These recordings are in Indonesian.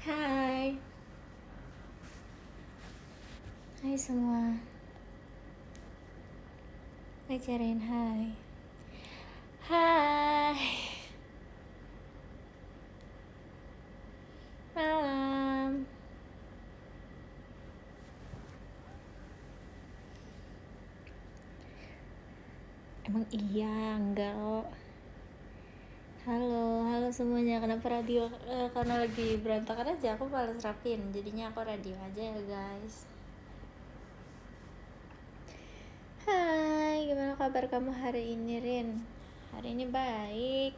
Hai, hai semua. Ngajarin hai. Hai, malam. Emang iya, enggak kok. Halo semuanya. Kenapa radio? Karena lagi berantakan aja, aku males rapin. Jadinya aku radio aja ya guys. Hai, gimana kabar kamu hari ini Rin? Hari ini baik.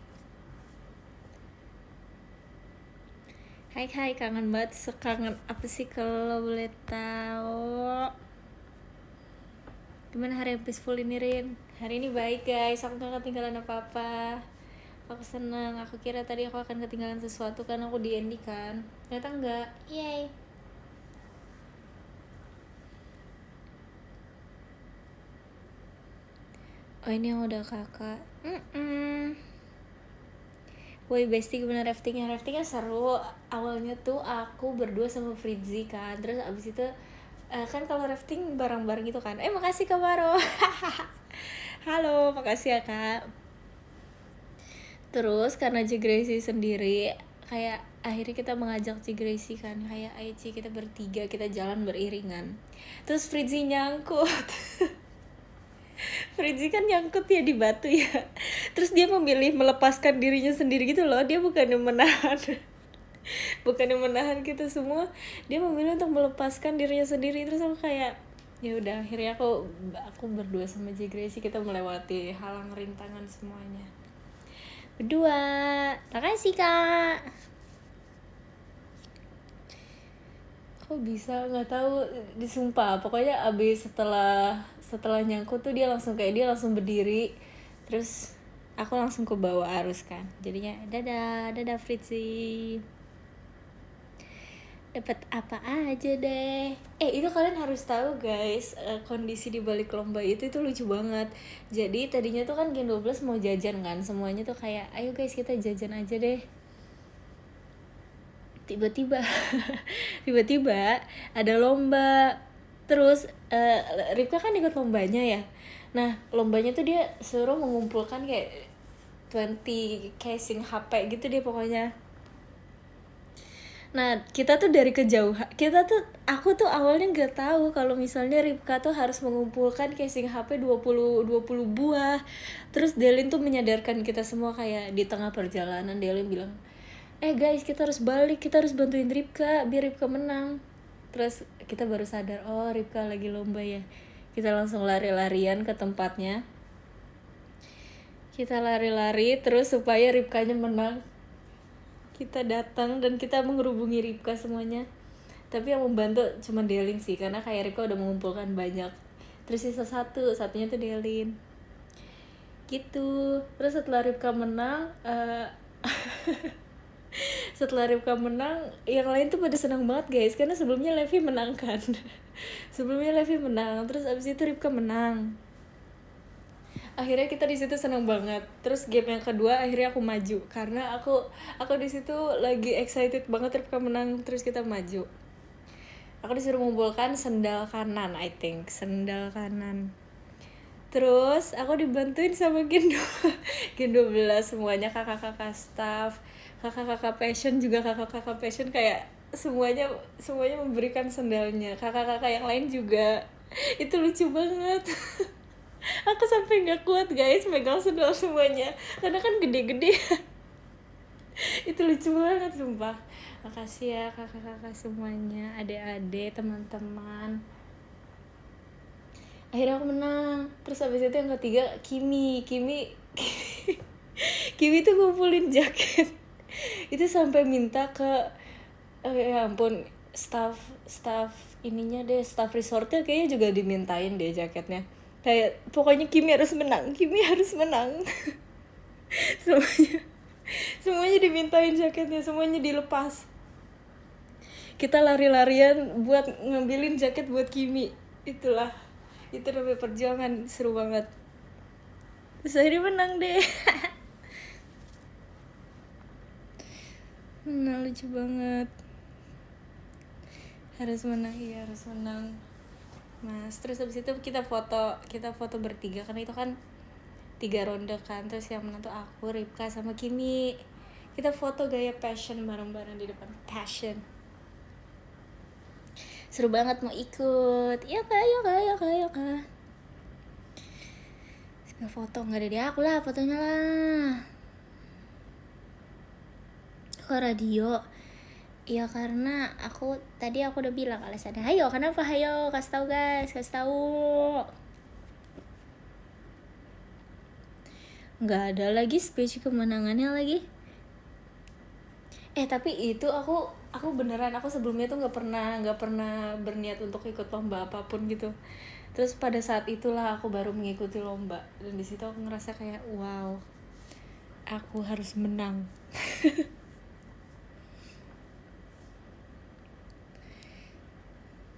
Hai, kangen banget. Sekangen apa sih kalau boleh tahu? Gimana hari yang peaceful ini Rin? Hari ini baik guys, aku gak ketinggalan apa-apa. Aku seneng, aku kira tadi aku akan ketinggalan sesuatu karena aku di Andy kan. Ternyata enggak, yay. Oh ini yang udah kakak. Woi bestie, gimana raftingnya? Raftingnya seru. Awalnya tuh aku berdua sama Fritzi kan. Terus abis itu kan kalau rafting bareng-bareng gitu kan. Makasih Kak Baro. Halo, makasih ya Kak. Terus karena Ci Gracie sendiri kayak akhirnya kita mengajak Ci Gracie kan, kayak ayo Ci kita bertiga kita jalan beriringan. Terus Fritzi nyangkut. Fritzi kan nyangkut ya di batu ya. Terus dia memilih melepaskan dirinya sendiri gitu loh. Dia bukannya menahan bukannya menahan kita semua, dia memilih untuk melepaskan dirinya sendiri. Terus aku kayak ya udah, akhirnya aku berdua sama Ci Gracie kita melewati halang rintangan semuanya berdua. Makasih Kak. Kok bisa nggak tahu, disumpah pokoknya abis setelah nyangkut tuh dia langsung berdiri. Terus aku langsung ke bawah arus kan, jadinya dadah Fritzi. Dapat apa aja deh. Itu kalian harus tahu guys, kondisi di balik lomba itu lucu banget. Jadi tadinya tuh kan Gen 12 mau jajan kan, semuanya tuh kayak ayo guys kita jajan aja deh. Tiba-tiba ada lomba. Terus Ripka kan ikut lombanya ya. Nah lombanya tuh dia suruh mengumpulkan kayak 20 casing HP gitu deh pokoknya. Nah kita tuh dari kejauhan, aku tuh awalnya nggak tahu kalau misalnya Ripka tuh harus mengumpulkan casing HP 20 buah. Terus Delin tuh menyadarkan kita semua kayak di tengah perjalanan. Delin bilang, guys kita harus balik, kita harus bantuin Ripka biar Ripka menang. Terus kita baru sadar, oh Ripka lagi lomba ya. Kita langsung lari-larian ke tempatnya. Kita lari-lari terus supaya Ripkanya menang. Kita datang dan kita menghubungi Ripka semuanya. Tapi yang membantu cuma Delin sih, karena kayak Ripka udah mengumpulkan banyak. Terus sisa satunya tuh Delin. Gitu. Terus setelah Ripka menang, yang lain tuh pada senang banget guys, karena sebelumnya Levi menang kan. Terus abis itu Ripka menang. Akhirnya kita di situ senang banget. Terus game yang kedua akhirnya aku maju karena aku di situ lagi excited banget Ripka menang. Terus kita maju. Aku disuruh mengumpulkan sendal kanan, I think sendal kanan. Terus aku dibantuin sama Gen 12 semuanya, kakak-kakak staff, kakak-kakak passion juga, kakak-kakak passion kayak semuanya memberikan sendalnya. Kakak-kakak yang lain juga. Itu lucu banget. Aku sampai nggak kuat guys megang sendal semuanya karena kan gede-gede. Itu lucu banget sumpah. Makasih ya kakak-kakak semuanya, adik-adik, teman-teman. Akhirnya aku menang. Terus habis itu yang ketiga Kimi tuh ngumpulin jaket. Itu sampai minta ke ya ampun, staff ininya deh, staff resortnya kayaknya juga dimintain deh jaketnya. Kayak pokoknya Kimi harus menang. semuanya dimintain jaketnya, semuanya dilepas. Kita lari-larian buat ngambilin jaket buat Kimi. Itu namanya perjuangan, seru banget. Terus akhirnya menang deh. Nah lucu banget. Harus menang, iya harus menang Mas. Terus habis itu kita foto bertiga, karena itu kan 3 ronde kan. Terus yang menang tuh aku, Ripka, sama Kimi. Kita foto gaya passion bareng-bareng di depan passion. Seru banget, mau ikut? Iya kak, iya kak, iya kak, iya kak. Foto nggak ada di aku lah fotonya lah. Kok radio? Iya karena tadi aku udah bilang alasannya. Hayo, kenapa? Hayo, kasih tahu guys, kasih tahu. Nggak ada lagi speech kemenangannya lagi. Tapi itu aku beneran, aku sebelumnya tuh nggak pernah berniat untuk ikut lomba apapun gitu. Terus pada saat itulah aku baru mengikuti lomba, dan di situ aku ngerasa kayak wow, aku harus menang.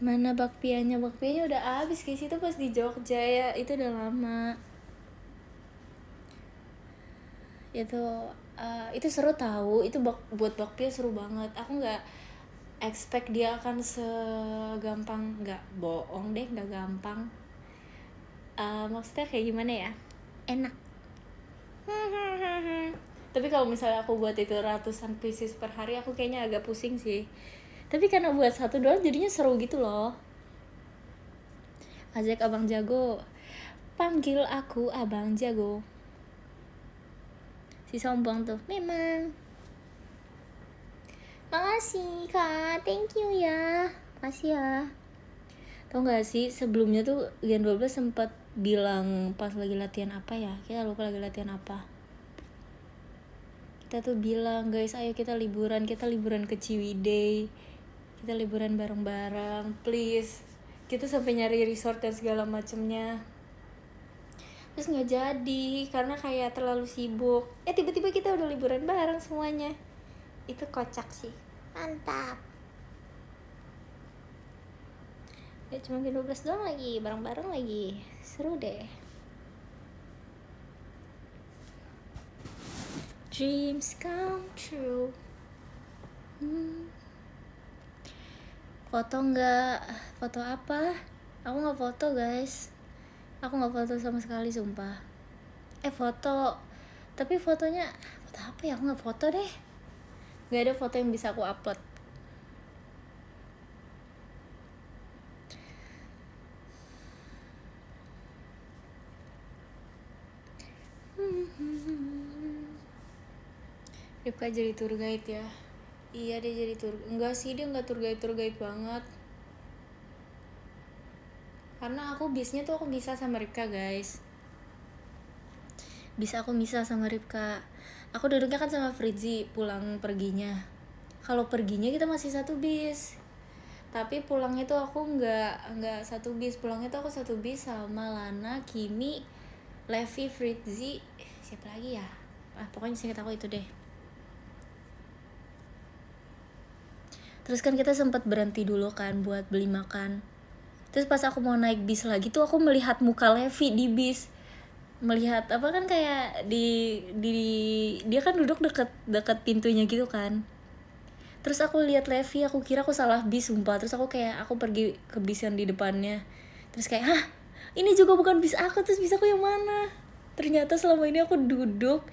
Mana bakpianya udah habis guys, itu pas di Jogja ya, itu udah lama. Itu seru tahu, itu buat bakpia seru banget. Aku nggak expect dia akan segampang, nggak bohong deh, nggak gampang. Maksudnya kayak gimana ya, enak. Tapi kalau misalnya aku buat itu ratusan pieces per hari, aku kayaknya agak pusing sih. Tapi karena buat satu doang jadinya seru gitu loh. Ajak Abang Jago, panggil aku Abang Jago. Si sombong tuh, memang. Makasih kak, thank you ya. Makasih ya. Tau gak sih, sebelumnya tuh Gen 12 sempat bilang pas lagi latihan apa ya, kita lupa lagi latihan apa. Kita tuh bilang, guys ayo kita liburan ke Ciwidey, kita liburan bareng-bareng, please. Kita sampai nyari resort dan segala macemnya. Terus nggak jadi karena kayak terlalu sibuk. Tiba-tiba kita udah liburan bareng semuanya. Itu kocak sih, mantap. Ya cuma Gen 12 doang lagi, bareng-bareng lagi, seru deh. Dreams come true. Foto nggak? Foto apa? Aku nggak foto guys. Aku nggak foto sama sekali sumpah. Foto, tapi fotonya foto apa ya? Aku nggak foto deh. Nggak ada foto yang bisa aku upload. Ripka jadi tour guide ya. Iya dia jadi enggak sih, dia nggak tour guide banget. Karena aku bisnya tuh aku bisa sama Ripka guys. Aku bisa sama Ripka. Aku duduknya kan sama Fritzi pulang perginya. Kalau perginya kita masih satu bis. Tapi pulangnya tuh aku nggak satu bis. Pulangnya tuh aku satu bis sama Lana, Kimi, Levi, Fritzi, siapa lagi ya? Pokoknya singkat aku itu deh. Terus kan kita sempat berhenti dulu kan buat beli makan. Terus pas aku mau naik bis lagi tuh aku melihat muka Levi di bis. Melihat apa kan kayak di dia kan duduk deket pintunya gitu kan. Terus aku lihat Levi, aku kira aku salah bis sumpah. Terus aku pergi ke bis yang di depannya. Terus kayak, hah, ini juga bukan bis aku, terus bis aku yang mana? Ternyata selama ini aku duduk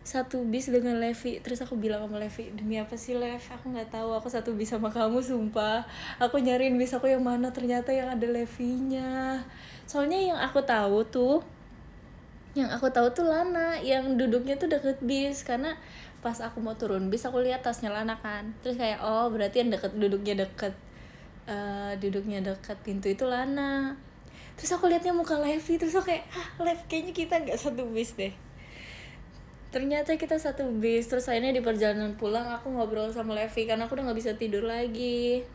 satu bis dengan Levi. Terus aku bilang sama Levi, demi apa sih Lev, aku nggak tahu, aku satu bis sama kamu sumpah. Aku nyariin bis aku yang mana, ternyata yang ada Levinya. Soalnya yang aku tahu tuh Lana yang duduknya tuh deket bis. Karena pas aku mau turun bis aku lihat tasnya Lana kan. Terus kayak oh berarti yang duduknya deket pintu itu Lana. Terus aku liatnya muka Levi, terus aku kayak Lev, kayaknya kita nggak satu bis deh. Ternyata kita satu bis. Terus akhirnya di perjalanan pulang aku ngobrol sama Levi karena aku udah nggak bisa tidur lagi.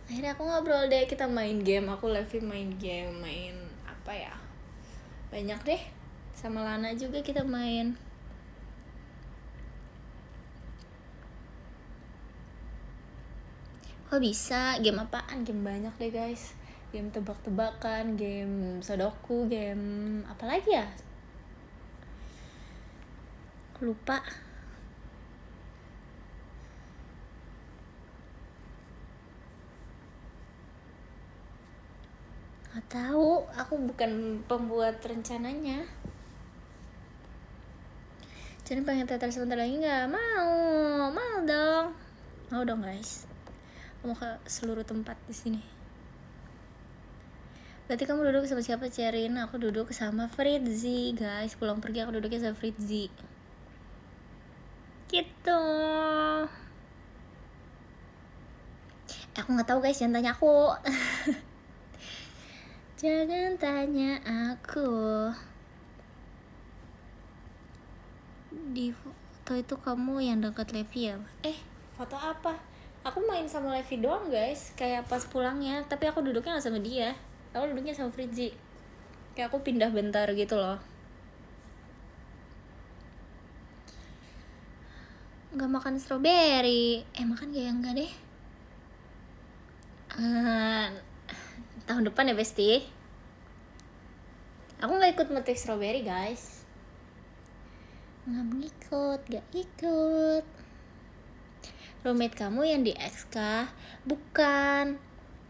Akhirnya aku ngobrol deh, kita main game. Aku Levi main game, main apa ya, banyak deh. Sama Lana juga kita main. Kok bisa? Game apaan? Game banyak deh guys. Game tebak-tebakan, game Sudoku, game apa lagi ya? Lupa. Nggak tahu, aku bukan pembuat rencananya. Jadi pengen teater sebentar lagi nggak? Mau dong guys. Mau ke seluruh tempat di sini. Berarti kamu duduk sama siapa, Cerin? Aku duduk sama Fritzi, guys. Pulang pergi aku duduknya sama Fritzi. Gitu. Aku nggak tahu guys, jangan tanya aku. Jangan tanya aku. Di foto itu kamu yang dekat Levi ya? Foto apa? Aku main sama Levi doang guys, kayak pas pulangnya. Tapi aku duduknya gak sama dia. Aku duduknya sama Fritzi. Kayak aku pindah bentar gitu loh. Gak makan strawberry. Makan gak ya? Enggak deh. Tahun depan ya Besti. Aku gak ikut metik strawberry guys. Gak ikut. Roommate kamu yang di X kah? Bukan.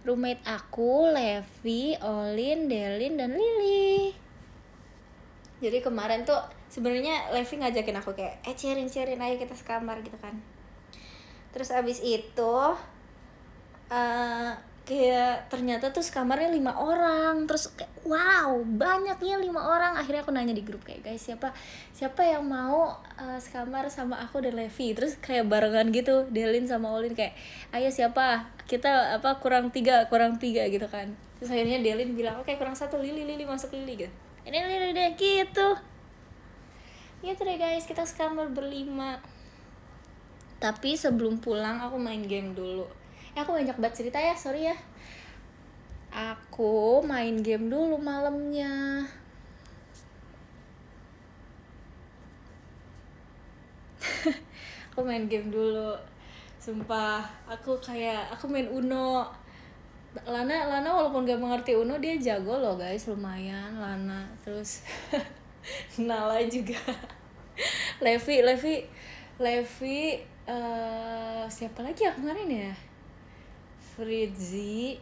Roommate aku, Levi, Olin, Delin, dan Lily. Jadi kemarin tuh sebenarnya Levi ngajakin aku kayak Cerin ayo kita sekamar gitu kan. Terus abis itu kayak ternyata tuh sekamarnya 5 orang. Terus kayak wow, banyaknya 5 orang. Akhirnya aku nanya di grup kayak guys, siapa yang mau sekamar sama aku dan Levi. Terus kayak barengan gitu, Delin sama Olin kayak ayo siapa, kita kurang tiga gitu kan. Terus akhirnya Delin bilang oke, kurang 1, Lily masuk Lily gitu. Ini Lily deh gitu. Gitu deh guys, kita sekamar berlima. Tapi sebelum pulang aku main game dulu. Aku banyak banget cerita ya, sorry ya. Aku main game dulu malamnya. Aku main game dulu. Sumpah, aku main Uno. Lana walaupun gak mengerti Uno, dia jago loh guys, lumayan Lana. Terus Nala juga. Levi siapa lagi ya kemarin ya? Fritzi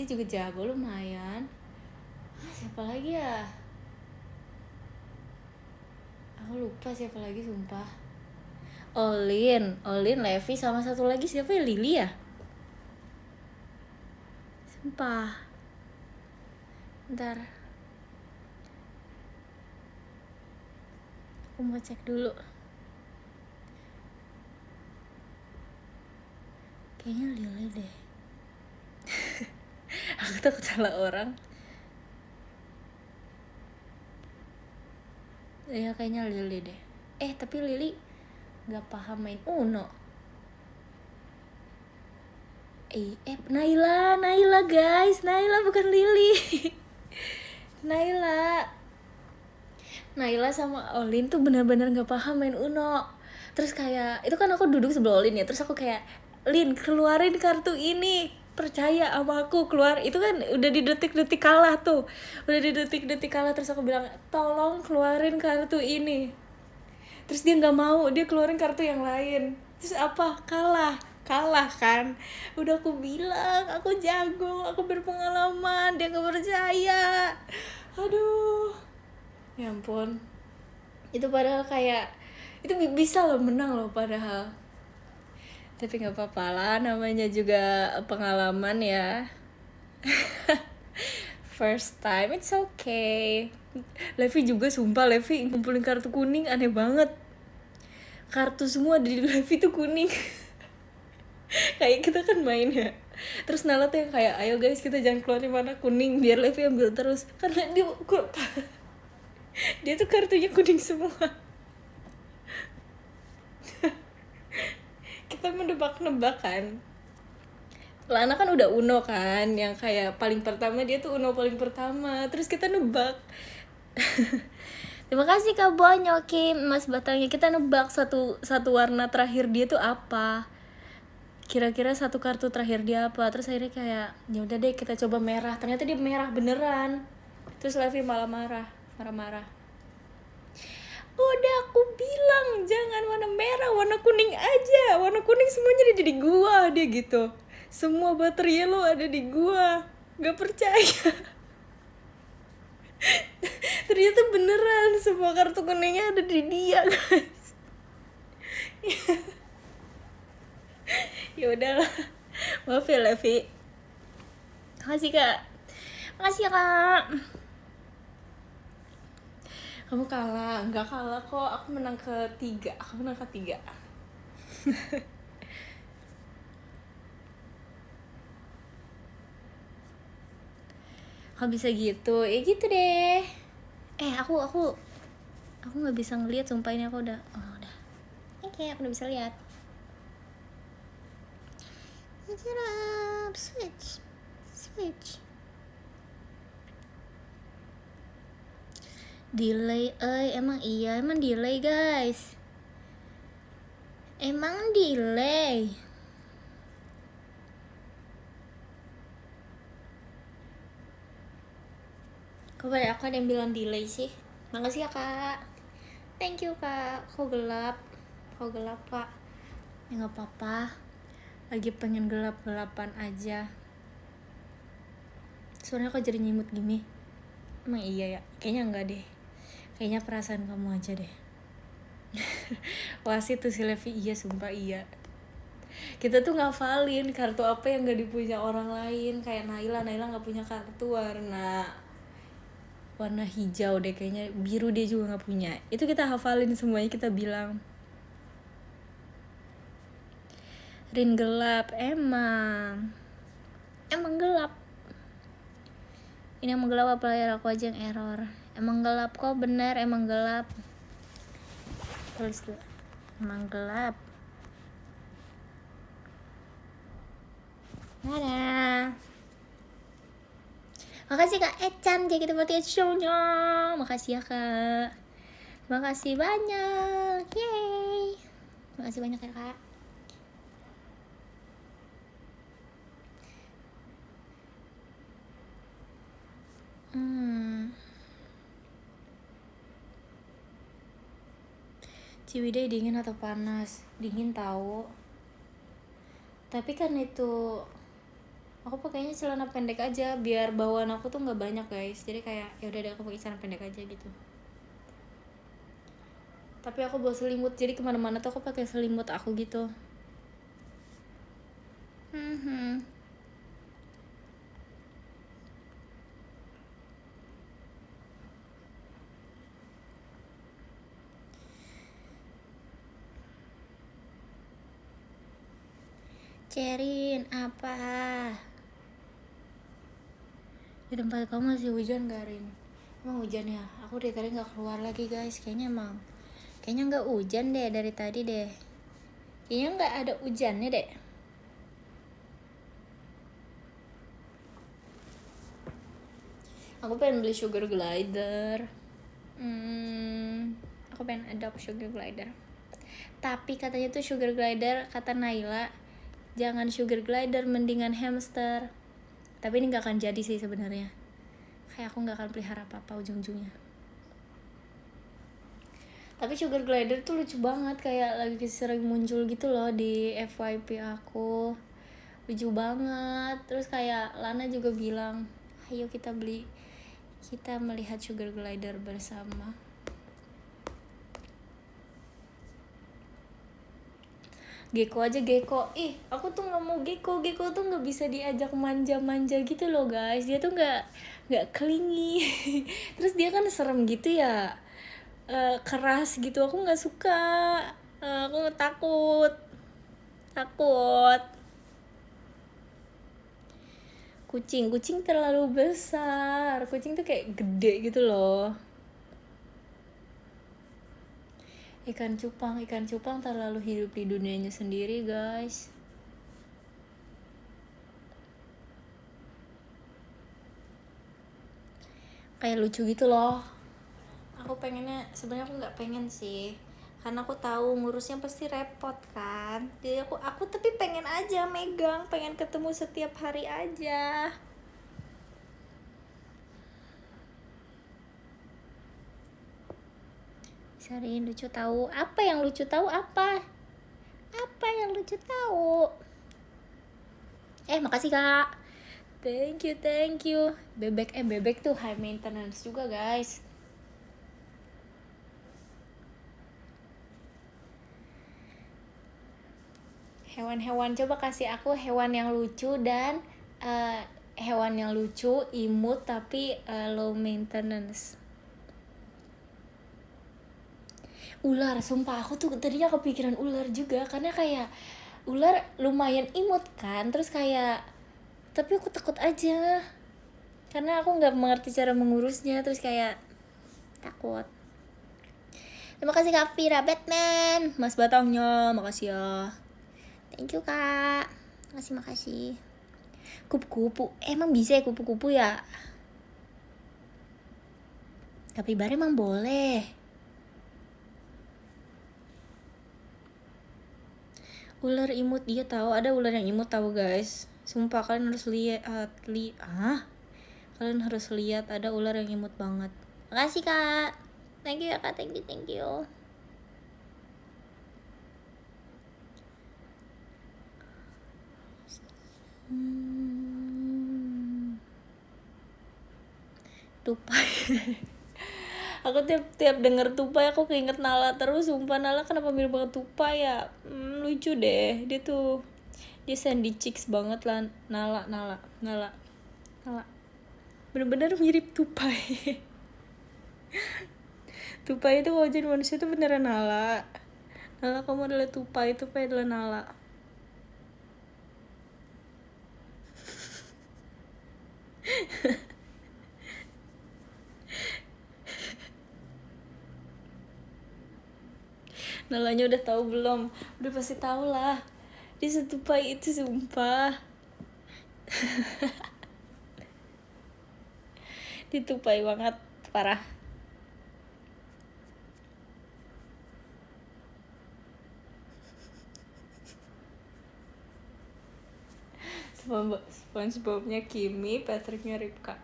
juga jago lumayan. Siapa lagi ya? Aku lupa siapa lagi sumpah. Olin, Levi sama satu lagi siapa ya? Lily ya? Sumpah. Bentar. Aku mau cek dulu. Kayaknya Lily deh. Aku takut salah orang. Ya kayaknya Lily deh. Tapi Lily gak paham main Uno. Naila guys. Naila bukan Lily. Naila sama Olin tuh benar-benar gak paham main Uno. Terus kayak itu kan aku duduk sebelah Olin ya. Terus aku kayak, Lin keluarin kartu ini, percaya sama aku, keluar. Itu kan udah di detik-detik kalah tuh. Terus aku bilang tolong keluarin kartu ini. Terus dia gak mau, dia keluarin kartu yang lain. Terus kalah kan. Udah aku bilang aku jago, aku berpengalaman, dia gak percaya. Aduh, ya ampun. Itu padahal kayak itu bisa loh menang loh padahal. Tapi gak apa-apa lah, namanya juga pengalaman ya. First time, it's okay. Levi juga sumpah, Levi ngumpulin kartu kuning aneh banget. Kartu semua di Levi tuh kuning. Kayak kita kan main ya. Terus Nala tuh yang kayak ayo guys kita jangan keluar mana kuning biar Levi ambil terus. Karena dia tuh kartunya kuning semua. Kita menebak-nebak kan. Lana kan udah Uno kan, yang kayak paling pertama dia tuh Uno paling pertama. Terus kita nebak. Terima kasih Kak Bonyo, Kim, Mas Batangnya. Kita nebak satu warna terakhir dia tuh apa. Kira-kira satu kartu terakhir dia apa. Terus akhirnya kayak ya udah deh kita coba merah. Ternyata dia merah beneran. Terus Levi malah marah-marah. Udah aku bilang jangan warna merah, warna kuning aja. Warna kuning semuanya ada di gua, dia gitu. Semua baterai lo ada di gua. Gak percaya. beneran semua kartu kuningnya ada di dia guys. Ya udahlah, maaf ya Levi. Makasih kak. Makasih ya kak. Kamu kalah, enggak kalah kok. Aku menang ketiga. Kok bisa gitu? Ya gitu deh. Aku nggak bisa ngeliat, sumpah ini aku udah. Udah. Oke, aku udah bisa lihat. Switch. Delay, emang delay guys. Emang delay. Kok pada aku ada yang bilang delay sih? Makasih ya kak. Thank you kak. Kok gelap kak. Ya nggak apa-apa. Lagi pengen gelap-gelapan aja. Suaranya kok jadi nyimut gini? Emang iya ya? Kayaknya enggak deh. Kayaknya perasaan kamu aja deh. Wah sih tuh si Levi, iya sumpah iya. Kita tuh ngafalin kartu apa yang gak dipunya orang lain. Kayak Naila gak punya kartu warna hijau deh kayaknya. Biru dia juga gak punya. Itu kita hafalin semuanya, kita bilang. Rin gelap, emang gelap. Ini emang gelap apa layar aku aja yang error? Emang gelap kok, bener emang gelap. Tulis dulu. Emang gelap. Dadah. Makasih Kak Ecan JKT48 show-nya. Makasih ya Kak. Makasih banyak. Yeay. Makasih banyak ya Kak. Ciwidey dingin atau panas? Dingin tahu. Tapi kan itu aku pakainya celana pendek aja biar bawaan aku tuh nggak banyak guys. Jadi kayak ya udah deh aku pakai celana pendek aja gitu. Tapi aku bawa selimut, jadi kemana-mana tuh aku pakai selimut aku gitu. Cerin, apa? Di tempat kamu masih hujan gak, Rin? Emang hujan ya? Aku dari tadi gak keluar lagi guys. Kayaknya gak hujan deh dari tadi deh. Kayaknya gak ada hujannya deh. Aku pengen beli sugar glider. Aku pengen adopt sugar glider. Tapi katanya tuh sugar glider, kata Naila, jangan sugar glider, mendingan hamster. Tapi ini gak akan jadi sih sebenarnya. Kayak aku gak akan pelihara apa-apa ujung-ujungnya. Tapi sugar glider tuh lucu banget, kayak lagi sering muncul gitu loh di FYP aku. Lucu banget. Terus kayak Lana juga bilang, ayo kita melihat sugar glider bersama. Gecko aja Gecko. Aku tuh nggak mau Gecko. Gecko tuh nggak bisa diajak manja-manja gitu loh guys. Dia tuh nggak clingy. Terus dia kan serem gitu ya. Keras gitu. Aku nggak suka. Aku takut. Kucing terlalu besar. Kucing tuh kayak gede gitu loh. Ikan cupang terlalu hidup di dunianya sendiri guys. Kayak lucu gitu loh. Aku pengennya, sebenarnya aku nggak pengen sih, karena aku tahu ngurusnya pasti repot kan. Jadi aku tapi pengen aja megang, pengen ketemu setiap hari aja. Sarin lucu tahu. Apa yang lucu tahu? Apa yang lucu tahu? Makasih kak. Thank you. Bebek tuh high maintenance juga guys. Hewan-hewan, coba kasih aku hewan yang lucu dan hewan yang lucu, imut tapi low maintenance. Ular, sumpah aku tuh tadinya kepikiran ular juga karena kayak ular lumayan imut kan, terus kayak tapi aku takut aja karena aku nggak mengerti cara mengurusnya, terus kayak takut. Terima kasih Kak Vira Batman, Mas Batangnya, makasih ya. Thank you Kak, makasih. Kupu-kupu, emang bisa ya kupu-kupu ya? Kapibara emang boleh. Ular imut, dia tahu ada ular yang imut tahu guys. Sumpah kalian harus kalian harus lihat ada ular yang imut banget. Makasih Kak. Thank you ya Kak, thank you. Tupai. Aku tiap denger tupai aku keinget Nala terus, sumpah. Nala kenapa mirip banget tupai ya? Lucu deh dia tuh, dia sandy cheeks banget lah. Nala bener-bener mirip tupai. Tupai itu kalau jadi manusia itu beneran Nala. Kamu adalah tupai adalah Nala. Nalanya udah tahu belum? Udah pasti tahu lah. Dia setupai itu sumpah. Ditupai banget, parah. SpongeBobnya Kimi, Patricknya Ripka.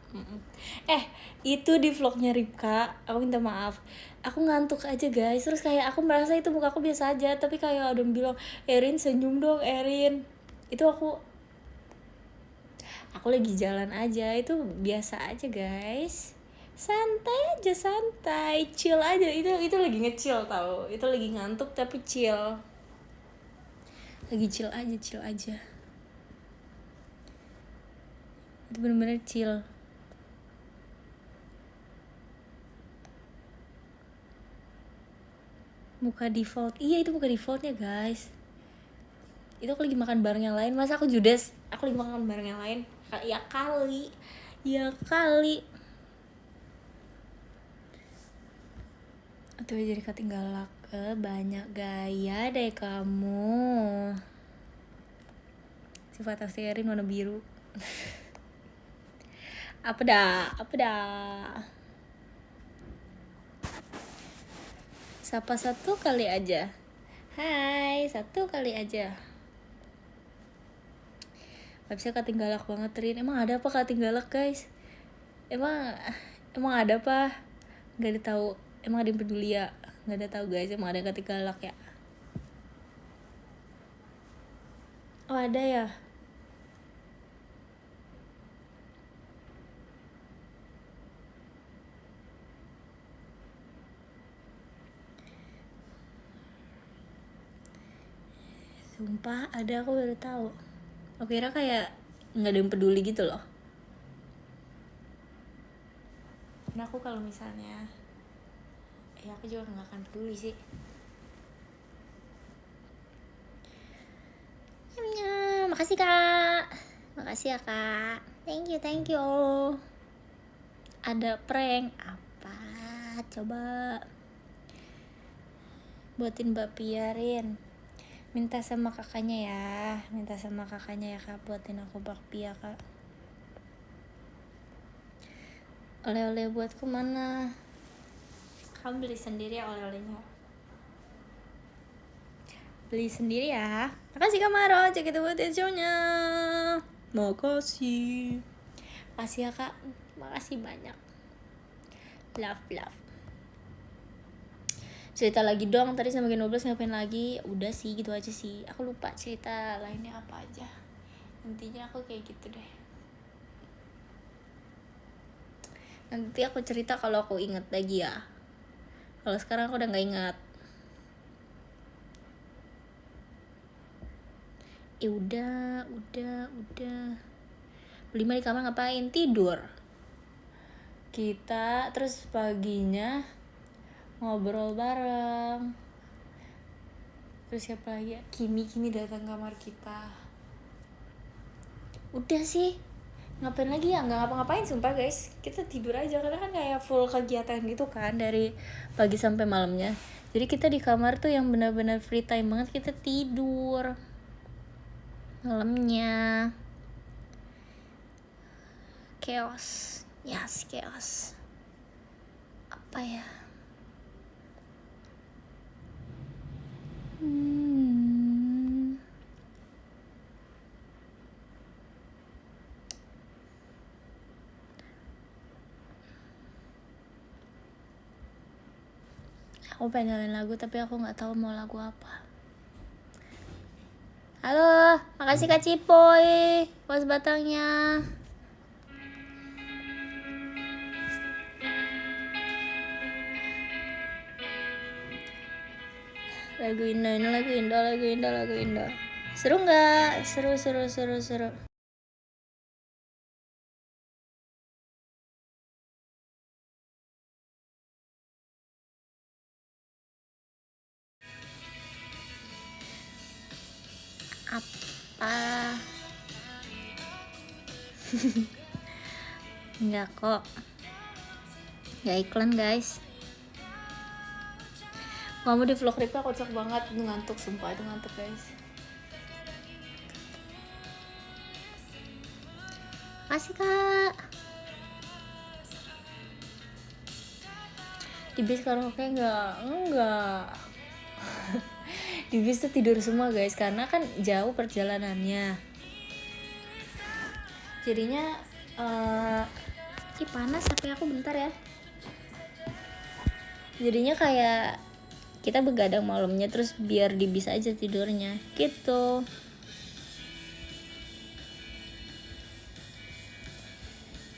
Itu di vlognya Ripka, aku minta maaf, aku ngantuk aja guys, terus kayak aku merasa itu muka aku biasa aja, tapi kayak ada yang bilang, Erin senyum dong Erin. Itu aku lagi jalan aja, itu biasa aja guys, santai, chill aja. Itu lagi nge-chill tau, itu lagi ngantuk tapi chill, lagi chill aja. Itu bener-bener chill. Muka default, iya itu muka defaultnya guys. Itu aku lagi makan bareng yang lain, masa aku judes? Aku lagi makan bareng yang lain, ya kali. Atau jadi ketinggalan banyak gaya deh kamu. Sifat asli Erin warna biru. apa dah sapa satu kali aja. Hai, satu kali aja. Gak bisa ketinggalak banget Rin. Emang ada apa ketinggalak guys? Emang ada apa? Gak ada tahu. Emang ada yang peduli ya? Gak ada tahu guys. Emang ada yang ketinggalak ya? Oh ada ya? Sumpah ada, aku baru tahu. Aku kira kayak nggak ada yang peduli gitu loh. Nah aku kalau misalnya aku juga nggak akan peduli sih. Makasih Kak. Makasih ya Kak. Thank you. Ada prank apa? Coba buatin Mbak Piarin. Minta sama kakaknya ya Kak, buatin aku bakpia Kak. Oleh-oleh buat kemana? Kamu beli sendiri ya oleh-olehnya? Beli sendiri ya. Makasih Kak Maro, cek itu buat shownya. Makasih ya Kak, makasih banyak. Love. Cerita lagi dong, tadi sampai 12 ngapain lagi? Udah sih, gitu aja sih. Aku lupa cerita lainnya apa aja. Intinya aku kayak gitu deh. Nanti aku cerita kalau aku inget lagi ya. Kalau sekarang aku udah gak ingat. Udah. Berlima di kamar ngapain? Tidur. Kita terus paginya ngobrol bareng. Terus siapa lagi? Kimi datang kamar kita. Udah sih. Ngapain lagi ya? Nggak ngapa-ngapain sumpah guys. Kita tidur aja karena kan kayak full kegiatan gitu kan dari pagi sampai malamnya. Jadi kita di kamar tuh yang benar-benar free time banget, kita tidur malamnya. Chaos. Apa ya? Aku pengen nyalain lagu tapi aku nggak tahu mau lagu apa. Halo, makasih Kak Cipoy, was batangnya. Lagu Indo. Seru nggak? Seru. Apa? Enggak kok. Gak iklan guys. Kamu di vlog Ripka kocak banget. Itu ngantuk sumpah, itu ngantuk guys. Makasih kak. Di bis karaoke enggak. Di bis tuh tidur semua guys karena kan jauh perjalanannya. Jadinya panas HP aku bentar ya. Jadinya kayak kita begadang malamnya terus biar di bis aja tidurnya gitu.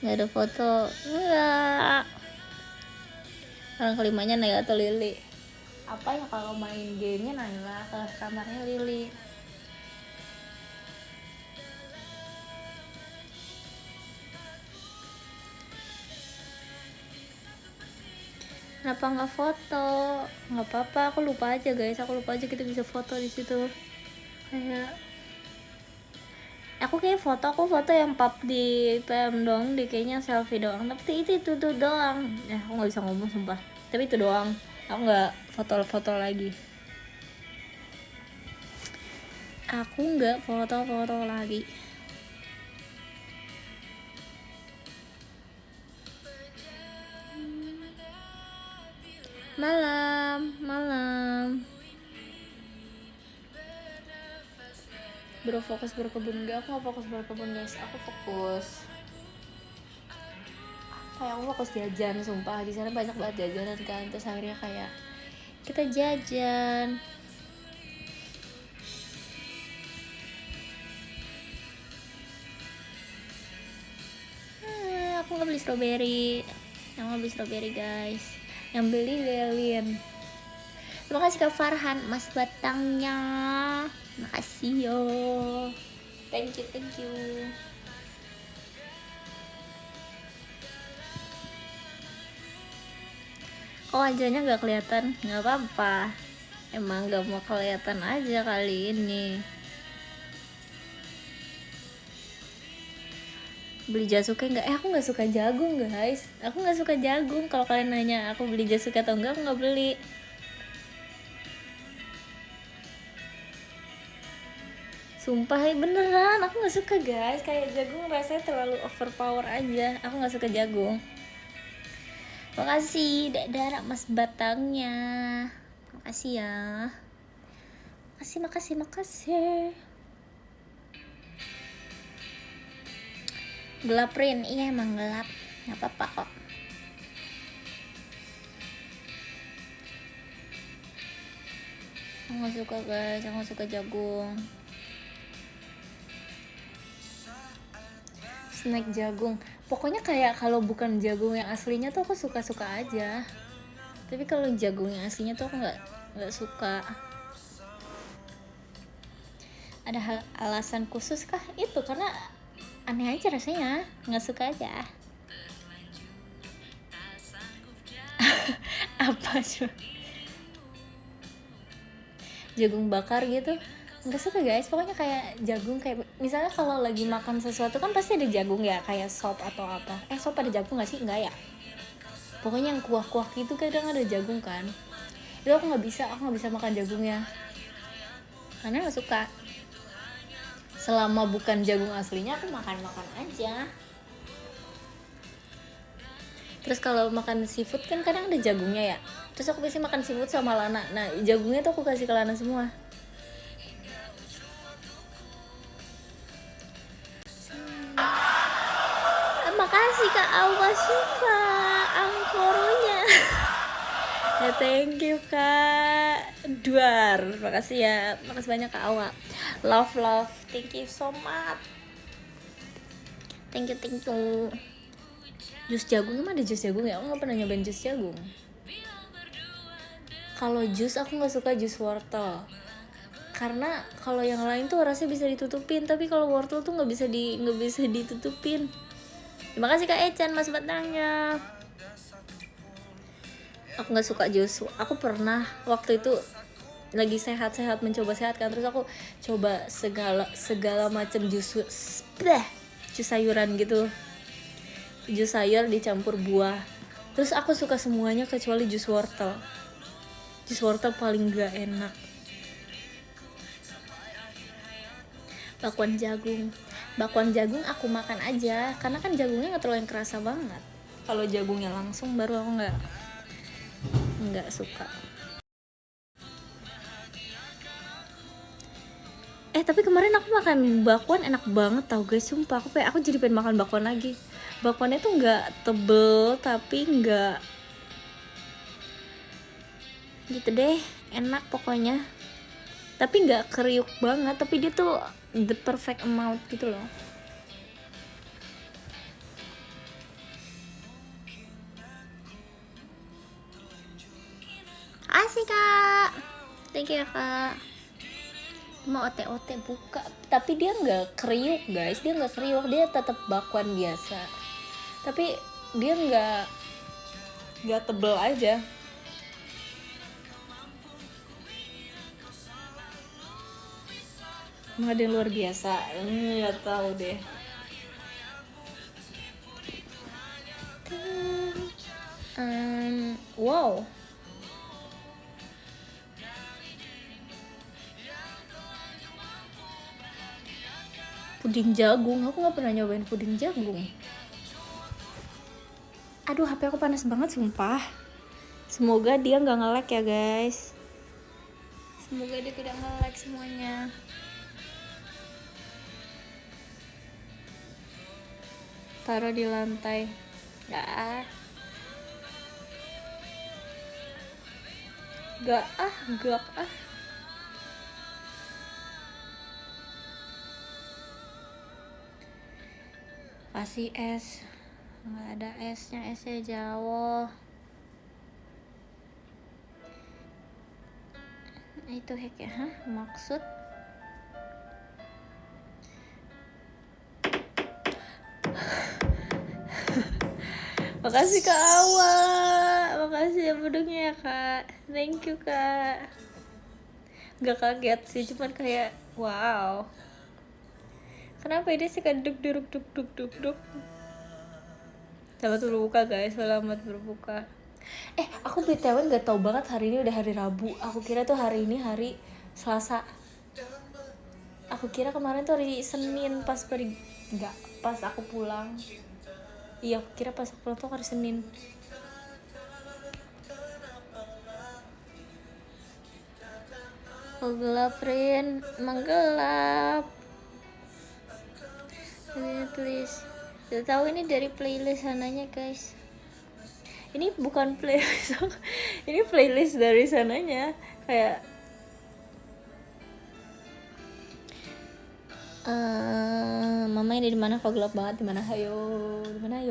Nggak ada foto, enggak. Orang kelimanya Naila atau Lili? Apa ya kalau main gamenya Naila, kalau kamarnya Lili. Kenapa nggak foto? Nggak apa-apa, aku lupa aja guys, kita bisa foto di situ. Kayak aku foto yang pap di PM doang, di kayaknya selfie doang, tapi itu tuh doang ya. Aku nggak bisa ngomong sumpah, tapi itu doang, aku nggak foto lagi. Malam fokus berkebun. Enggak, aku nggak fokus berkebun guys, aku fokus jajan. Sumpah di sana banyak banget jajanan kan, terus akhirnya kayak kita jajan. Aku nggak beli strawberry guys, yang beli Lelin. Terima kasih Kak Farhan, mas batangnya. Makasih yo. Thank you. Kok wajahnya gak kelihatan? Gak apa-apa, emang gak mau kelihatan aja kali ini. Beli jasuke nggak? Aku nggak suka jagung guys. Kalau kalian nanya aku beli jasuke atau enggak, aku nggak beli. Sumpah beneran, aku nggak suka guys. Kayak jagung rasanya terlalu overpower aja. Aku nggak suka jagung. Makasih Dara mas batangnya. Makasih ya. Makasih. Gelap Rin, iya emang gelap, nggak apa-apa kok. Aku nggak suka guys, aku nggak suka jagung. Snack jagung, pokoknya kayak kalau bukan jagung yang aslinya tuh aku suka aja, tapi kalau jagung yang aslinya tuh aku nggak suka. Ada alasan khusus kah? Itu karena aneh aja rasanya, nggak suka aja. Apa sih? Jagung bakar gitu nggak suka guys. Pokoknya kayak jagung, kayak misalnya kalau lagi makan sesuatu kan pasti ada jagung ya, kayak sop atau apa. Sop ada jagung nggak sih? Nggak ya, pokoknya yang kuah-kuah gitu kadang ada jagung kan. Itu aku nggak bisa makan jagungnya karena nggak suka. Selama bukan jagung aslinya aku makan aja. Terus kalau makan seafood kan kadang ada jagungnya ya, terus aku biasanya makan seafood sama Lana. Nah jagungnya tuh aku kasih ke Lana semua. Makasih Kak Awa Syifa angkoronya. Ya thank you Kak Duar, makasih ya, makasih banyak Kak Awa. Love, thank you so much. Thank you. Jus jagung, emang ada jus jagung ya? Aku nggak pernah nyobain jus jagung. Kalau jus aku nggak suka jus wortel, karena kalau yang lain tuh rasanya bisa ditutupin, tapi kalau wortel tuh nggak bisa ditutupin. Terima kasih Kak Echan mas batangnya. Aku nggak suka jus. Aku pernah waktu itu lagi sehat mencoba sehat kan, terus aku coba segala macam jus sayuran gitu, jus sayur dicampur buah, terus aku suka semuanya kecuali jus wortel paling gak enak. Bakwan jagung aku makan aja karena kan jagungnya nggak terlalu yang kerasa banget. Kalau jagungnya langsung baru aku nggak suka. Tapi kemarin aku makan bakwan enak banget tau guys, sumpah. Aku jadi pengen makan bakwan lagi. Bakwannya tuh nggak tebel tapi nggak gitu deh, enak pokoknya. Tapi nggak kriuk banget, tapi dia tuh the perfect amount gitu loh. Asik Kak, thank you ya Kak. Mau ote buka, tapi dia nggak kriuk guys, dia tetap bakwan biasa, tapi dia nggak tebel aja. Emang ada yang luar biasa, nggak tahu deh. Wow, puding jagung, aku nggak pernah nyobain puding jagung. Aduh, HP aku panas banget sumpah. Semoga dia nggak nge-lag ya guys, semoga dia tidak nge-lag semuanya. Taruh di lantai. Gak ah. Pasti es, nggak ada esnya jauh. Itu hack ya, maksud makasih Kak Awa, makasih ya budungnya ya Kak, thank you Kak. Gak kaget sih, cuman kayak wow, kenapa ini sih kan duk. Selamat berbuka guys, selamat berbuka. Aku BTW gak tahu banget hari ini udah hari Rabu. Aku kira tuh hari ini hari Selasa. Aku kira kemarin tuh hari Senin pas aku pulang. Iya, aku kira pas aku pulang tuh hari Senin. Oh gelap Rin, emang gelap. Please. Gak tahu ini dari playlist sananya guys. Ini bukan playlist, ini playlist dari sananya. Kayak mama ini di mana? Kok gelap banget? Di mana? Hayo, di mana?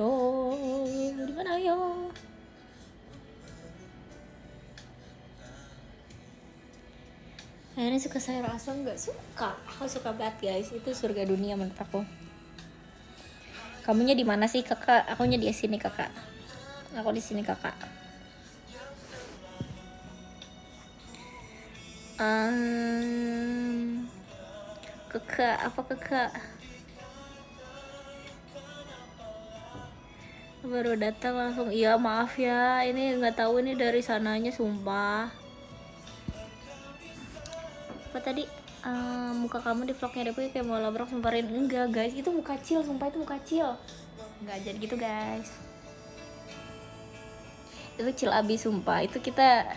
Ayo. Akhirnya suka sayur asam nggak suka. Aku suka banget guys. Itu surga dunia menurut aku. Kamunya di mana sih kakak? Akunya di sini kakak. Aku di sini kakak. Kakak apa kakak? Baru datang langsung. Iya maaf ya. Ini nggak tahu ini dari sananya sumpah. Apa tadi? Muka kamu di vlognya Depo kayak mau labrak sumpahin. Enggak guys, itu muka kecil, sumpah itu muka kecil. Enggak jadi gitu guys. Itu chill abis sumpah. Itu kita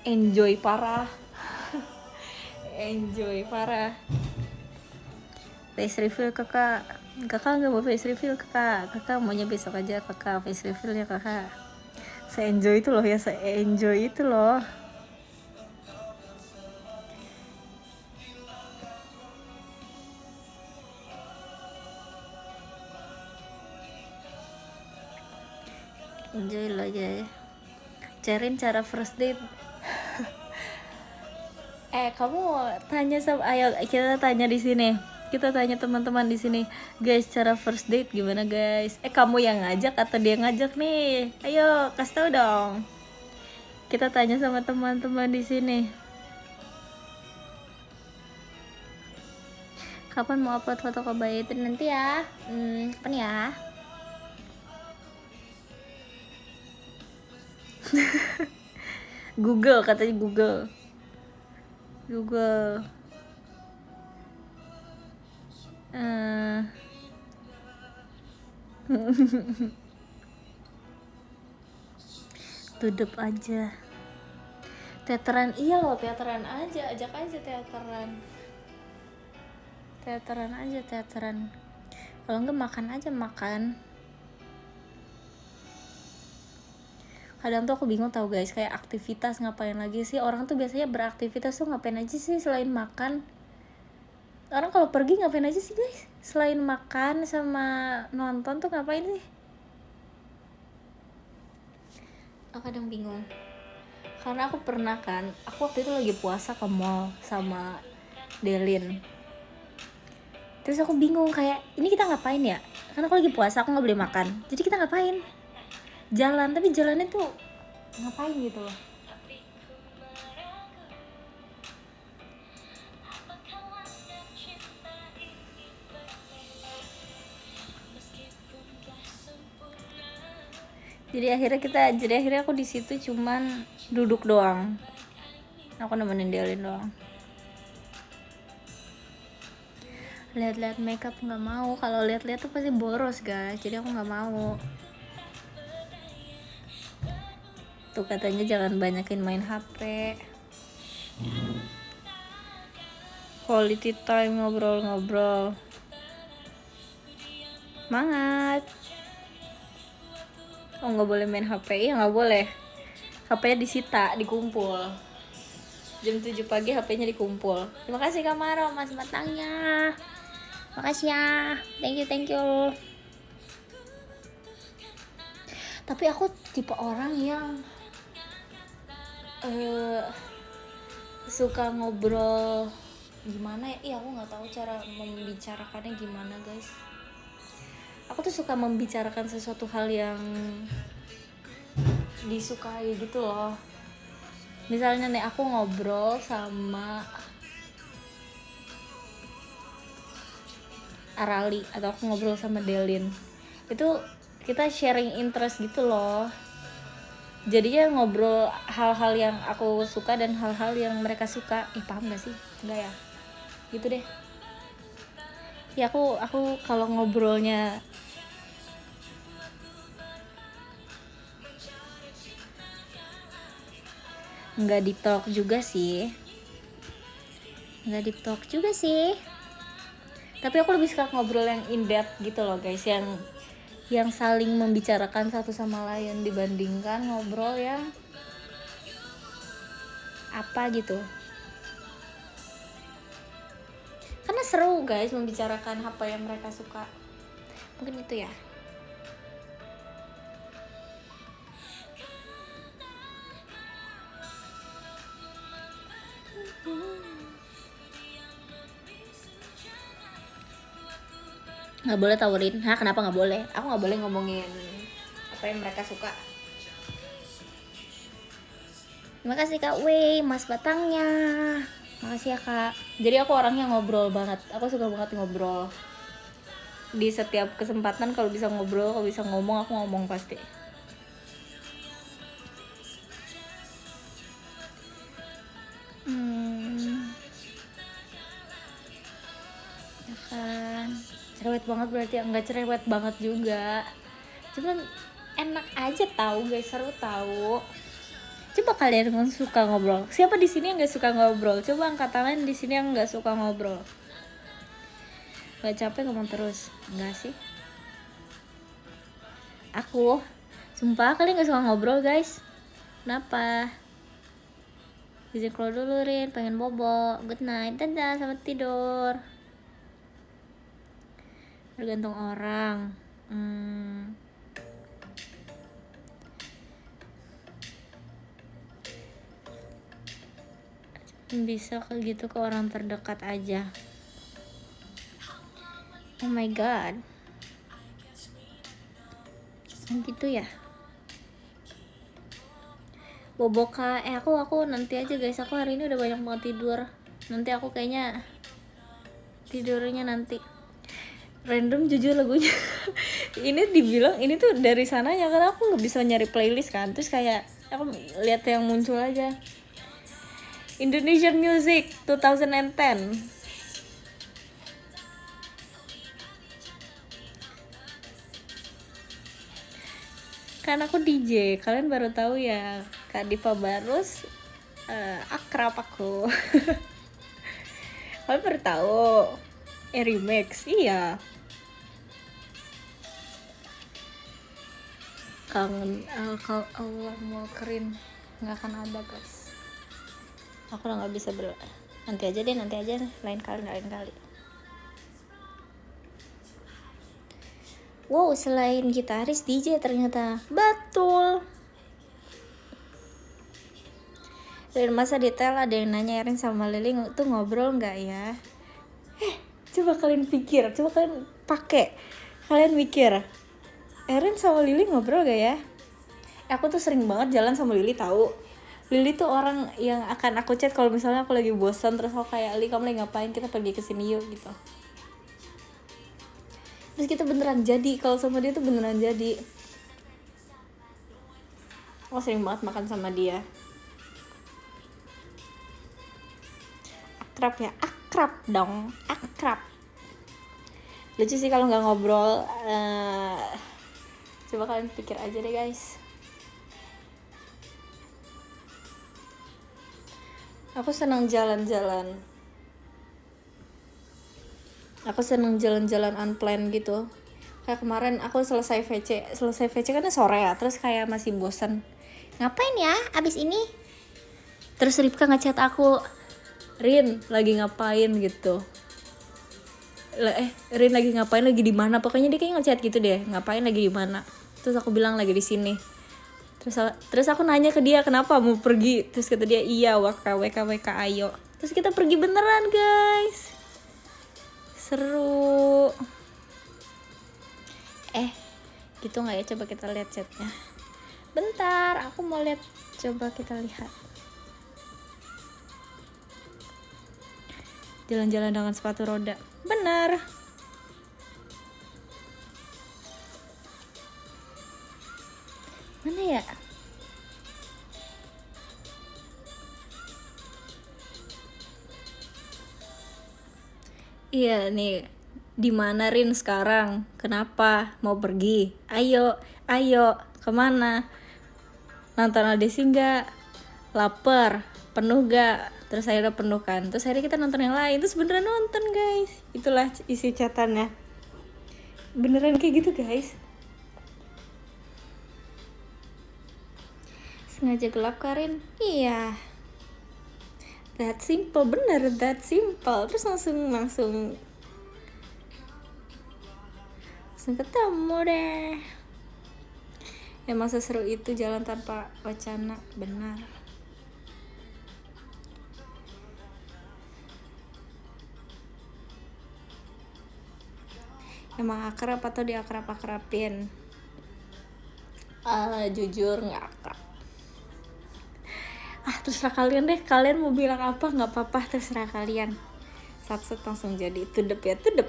enjoy parah. Enjoy parah. Face reveal kakak. Kakak nggak mau face reveal kakak. Kakak maunya besok aja kakak face revealnya kakak. Saya enjoy itu loh ya, saya enjoy itu loh. Enjoy lo aja ya. Cariin cara first date. Kamu tanya sama, ayo kita tanya di sini. Kita tanya teman-teman di sini, guys, cara first date gimana guys? Kamu yang ngajak atau dia ngajak nih? Ayo kasih tahu dong. Kita tanya sama teman-teman di sini. Kapan mau upload foto kebaya itu nanti ya? Kapan ya? Google katanya Google. Tutup aja. Teateran iya loh, teateran aja, ajak aja teateran. Teateran aja teateran. Kalau enggak makan aja makan. Kadang tuh aku bingung tau guys, kayak aktivitas ngapain lagi sih? Orang tuh biasanya beraktivitas tuh ngapain aja sih selain makan? Orang kalau pergi ngapain aja sih guys? Selain makan sama nonton tuh ngapain sih? Aku kadang bingung. Karena aku pernah kan, aku waktu itu lagi puasa ke mall sama Delin. Terus aku bingung kayak, ini kita ngapain ya? Karena aku lagi puasa, aku gak boleh makan. Jadi kita ngapain? Jalan, tapi jalannya tuh ngapain gitu loh. Jadi akhirnya aku di situ cuman duduk doang. Aku nemenin Delin doang. Lihat-lihat makeup nggak mau. Kalau lihat-lihat tuh pasti boros guys. Jadi aku nggak mau. Tuh katanya jangan banyakin main HP. Quality time ngobrol-ngobrol. Semangat. Oh nggak boleh main HP, ya nggak boleh. HP-nya disita, dikumpul. Jam 7 pagi HP-nya dikumpul. Terima kasih Kamaro, mas matangnya. Makasih ya. Thank you. Tapi aku tipe orang yang suka ngobrol gimana ya? Iya aku nggak tahu cara membicarakannya gimana guys. Aku tuh suka membicarakan sesuatu hal yang disukai gitu loh. Misalnya nih aku ngobrol sama Arali atau aku ngobrol sama Delin, itu kita sharing interest gitu loh. Jadinya ngobrol hal-hal yang aku suka dan hal-hal yang mereka suka. Paham gak sih? Enggak ya? Gitu deh. Ya aku kalau ngobrolnya nggak deep talk juga sih. Tapi aku lebih suka ngobrol yang in depth gitu loh guys, yang saling membicarakan satu sama lain dibandingkan ngobrol yang apa gitu. Karena seru guys membicarakan apa yang mereka suka. Mungkin itu ya. Nggak boleh tawurin. Hah, kenapa nggak boleh? Aku nggak boleh ngomongin apa yang mereka suka. Terima kasih Kak Wei, Mas Batangnya. Makasih ya Kak. Jadi aku orangnya ngobrol banget. Aku suka banget ngobrol. Di setiap kesempatan kalau bisa ngobrol, kalau bisa ngomong, aku ngomong pasti. Ya kan. Cerewet banget berarti enggak cerewet banget juga. Cuman enak aja tahu guys, seru tahu. Coba kalian yang suka ngobrol. Siapa di sini yang nggak suka ngobrol? Coba angkat tangan di sini yang nggak suka ngobrol. Gak capek ngomong terus? Enggak sih. Aku, sumpah kalian nggak suka ngobrol guys. Kenapa? Izin keluar dulu Rin, pengen bobo. Good night, dadah, selamat tidur. Tergantung orang. Bisa kayak gitu ke orang terdekat aja. Oh my god, gitu ya. Boboka, aku nanti aja guys. Aku hari ini udah banyak banget tidur. Nanti aku kayaknya tidurnya nanti. Random jujur lagunya. Ini dibilang ini tuh dari sananya karena aku nggak bisa nyari playlist kan. Terus kayak aku lihat yang muncul aja. Indonesian Music 2010. Kan aku DJ, kalian baru tahu ya. Kak Diva Barus akrab aku. Kalian baru tahu. Remix, iya. Kangen kalau Allah mau keren nggak akan ada guys. Aku udah nggak bisa nanti aja lain kali. Wow, selain gitaris DJ ternyata. Betul. Dan masa detail ada yang nanya Erin sama Lily tuh ngobrol nggak ya? Coba kalian pikir, coba kalian pakai, kalian mikir, Erin sama Lily ngobrol gak ya? Aku tuh sering banget jalan sama Lily tahu. Lily tuh orang yang akan aku chat kalau misalnya aku lagi bosan, terus aku kayak, Lily kamu lagi ngapain, kita pergi kesini yuk gitu. Terus kita beneran jadi, kalau sama dia tuh beneran jadi. Aku sering banget makan sama dia. Akrab ya, akrab dong, akrab. Lucu sih kalau nggak ngobrol. Coba kalian pikir aja deh guys. Aku senang jalan-jalan. Aku senang jalan-jalan unplanned gitu. Kayak kemarin aku selesai VC kan sore ya, terus kayak masih bosan. Ngapain ya abis ini? Terus Ripka ngechat aku, Rin lagi ngapain gitu. Rin lagi ngapain, lagi di mana? Pokoknya dia kayak ngechat gitu deh, ngapain lagi di mana. Terus aku bilang lagi di sini. Terus aku nanya ke dia kenapa mau pergi. Terus kata dia iya WK ayo. Terus kita pergi beneran guys. Seru. Gitu nggak ya? Coba kita lihat chatnya. Bentar, aku mau lihat. Coba kita lihat. Jalan-jalan dengan sepatu roda. Benar. Mana ya? Iya nih. Di mana Rin sekarang? Kenapa? Mau pergi? Ayo, kemana? Nonton Aldesi nggak? Laper? Penuh gak? Terus akhirnya penuh kan. Terus akhirnya kita nonton yang lain. Terus beneran nonton guys. Itulah isi chatannya. Beneran kayak gitu guys. Sengaja gelap Karin? Iya. That simple, bener that simple. Terus langsung ketemu deh. Emang seseru itu jalan tanpa wacana, benar. Emang akrab atau diakrab-akrabin? Jujur nggak akrab. Terserah kalian deh, kalian mau bilang apa nggak apa-apa, terserah kalian. Sat-set langsung jadi tudep ya, tudep.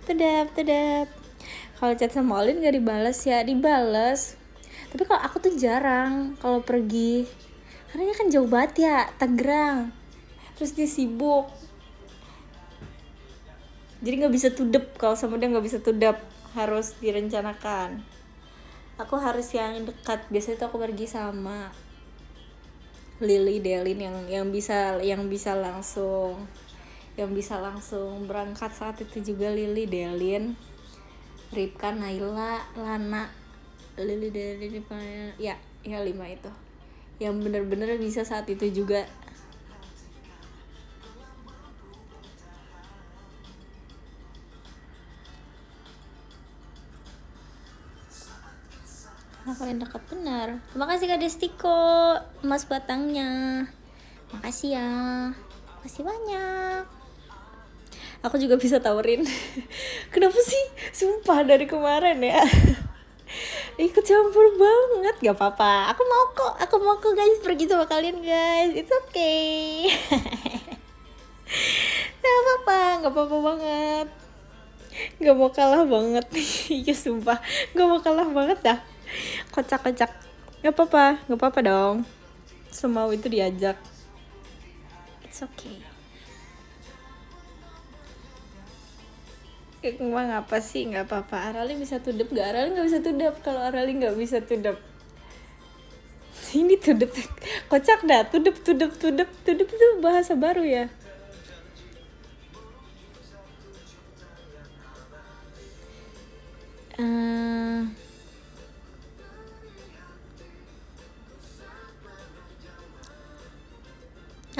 tudep. Kalau chat sama Olin nggak dibales ya, dibales. Tapi kalau aku tuh jarang kalau pergi, karena ini kan jauh banget ya, Tangerang. Terus dia sibuk, jadi nggak bisa tudep. Kalau sama dia nggak bisa tudep, harus direncanakan. Aku harus yang dekat. Biasanya tuh aku pergi sama Lily Delin yang bisa langsung berangkat saat itu juga. Lily Delin, Ripka, Naila, Lana, Lily Delin, ya 5 itu yang bener-bener bisa saat itu juga. Karena kalian dekat benar. Terima kasih Kak Destiko, emas batangnya. Makasih ya, makasih banyak. Aku juga bisa tawarin. Kenapa sih? Sumpah dari kemarin ya. Ikut campur banget. Gak apa-apa, aku mau kok guys pergi sama kalian guys. It's okay. Gak apa-apa banget. Gak mau kalah banget. Iya sumpah, gak mau kalah banget dah. Kocak. Gak apa-apa dong. Semau itu diajak. It's okay. Emang apa sih? Gak apa-apa. Arali bisa tudep gak? Arali gak bisa tudep. Kalau Arali gak bisa tudep, ini tudep. Kocak dah. Tudep itu bahasa baru ya.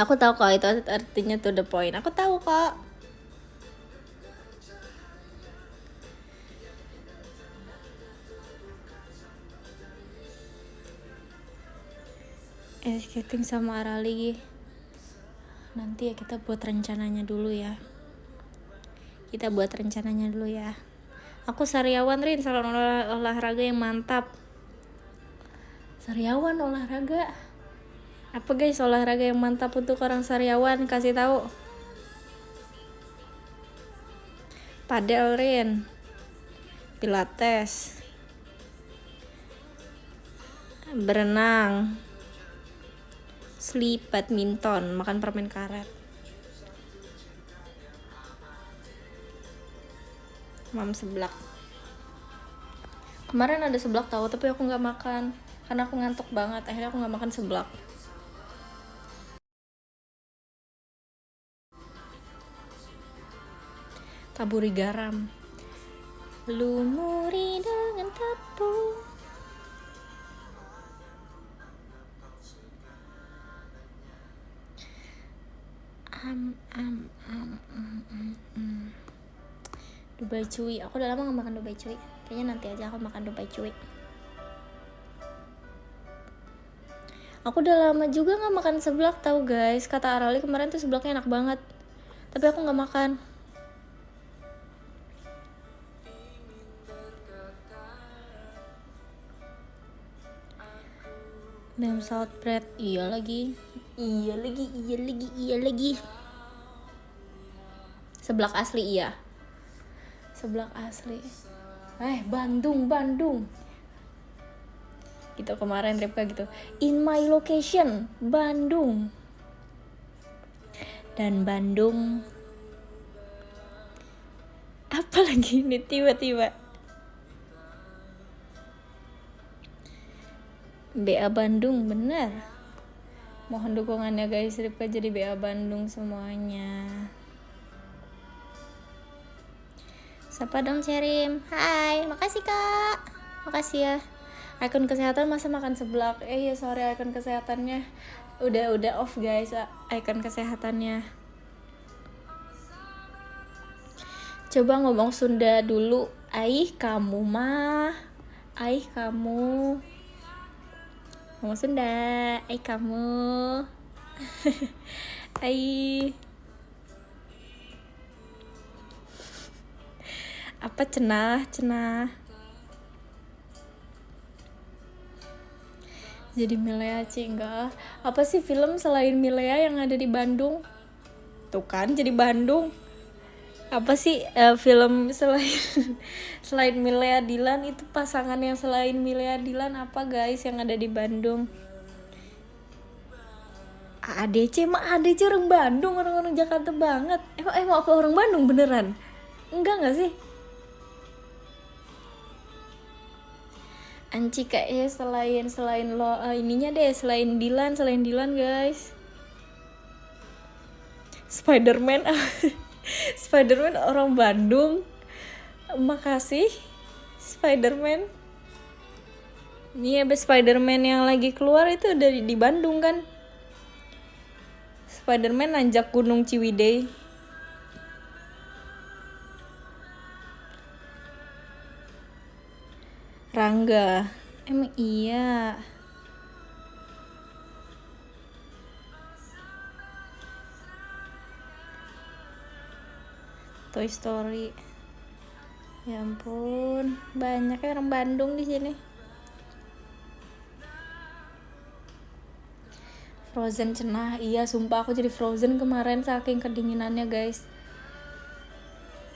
Aku tahu kok itu artinya to the point. Aku tahu kok. Skating sama Arali nanti ya, kita buat rencananya dulu ya. Aku sariawan Rin, salon olahraga yang mantap. Sariawan olahraga apa guys? Olahraga yang mantap untuk orang sariawan, kasih tahu. Padel Rin, pilates, berenang, sleep, badminton, makan permen karet, mam seblak. Kemarin ada seblak tahu, tapi aku nggak makan karena aku ngantuk banget. Akhirnya aku nggak makan seblak. Taburi garam, lumuri dengan tepung. Dubai cuy, aku udah lama gak makan Dubai cuy. Kayaknya nanti aja aku makan Dubai cuy. Aku udah lama juga gak makan seblak tahu guys. Kata Arali kemarin tuh seblaknya enak banget, tapi aku gak makan. Bam South bread, iya lagi. Seblak asli iya. Seblak asli. Bandung. Gitu kemarin Repka gitu. In my location, Bandung. Dan Bandung. Apa lagi nih tiba-tiba? BA Bandung, bener. Mohon dukungannya guys, Ripka jadi BA Bandung semuanya. Sapa dong Cerim. Hai, makasih kak. Makasih ya. Ikon kesehatan masa makan seblak? Iya sorry, ikon kesehatannya udah off guys. Ikon kesehatannya. Coba ngomong Sunda dulu. Aih kamu mah. Aih kamu. Ngomong Sunda. Aih kamu. Aih. Apa cenah? Jadi Milea enggak. Apa sih film selain Milea yang ada di Bandung? Tuh kan jadi Bandung. Apa sih film selain selain Milea Dilan, itu pasangan yang selain Milea Dilan apa guys yang ada di Bandung? ADC mah ADC orang Bandung, orang-orang Jakarta banget. Emang apa orang Bandung beneran? Enggak sih? Anci kayaknya selain lo ininya deh, selain Dilan guys. Spiderman Spiderman orang Bandung. Makasih Spiderman. Iya, Spiderman yang lagi keluar itu dari di Bandung kan. Spiderman nanjak Gunung Ciwidey. Rangga, emang iya. Toy Story. Ya ampun, banyak ya orang Bandung di sini. Frozen cenah, iya sumpah aku jadi Frozen kemarin saking kedinginannya guys.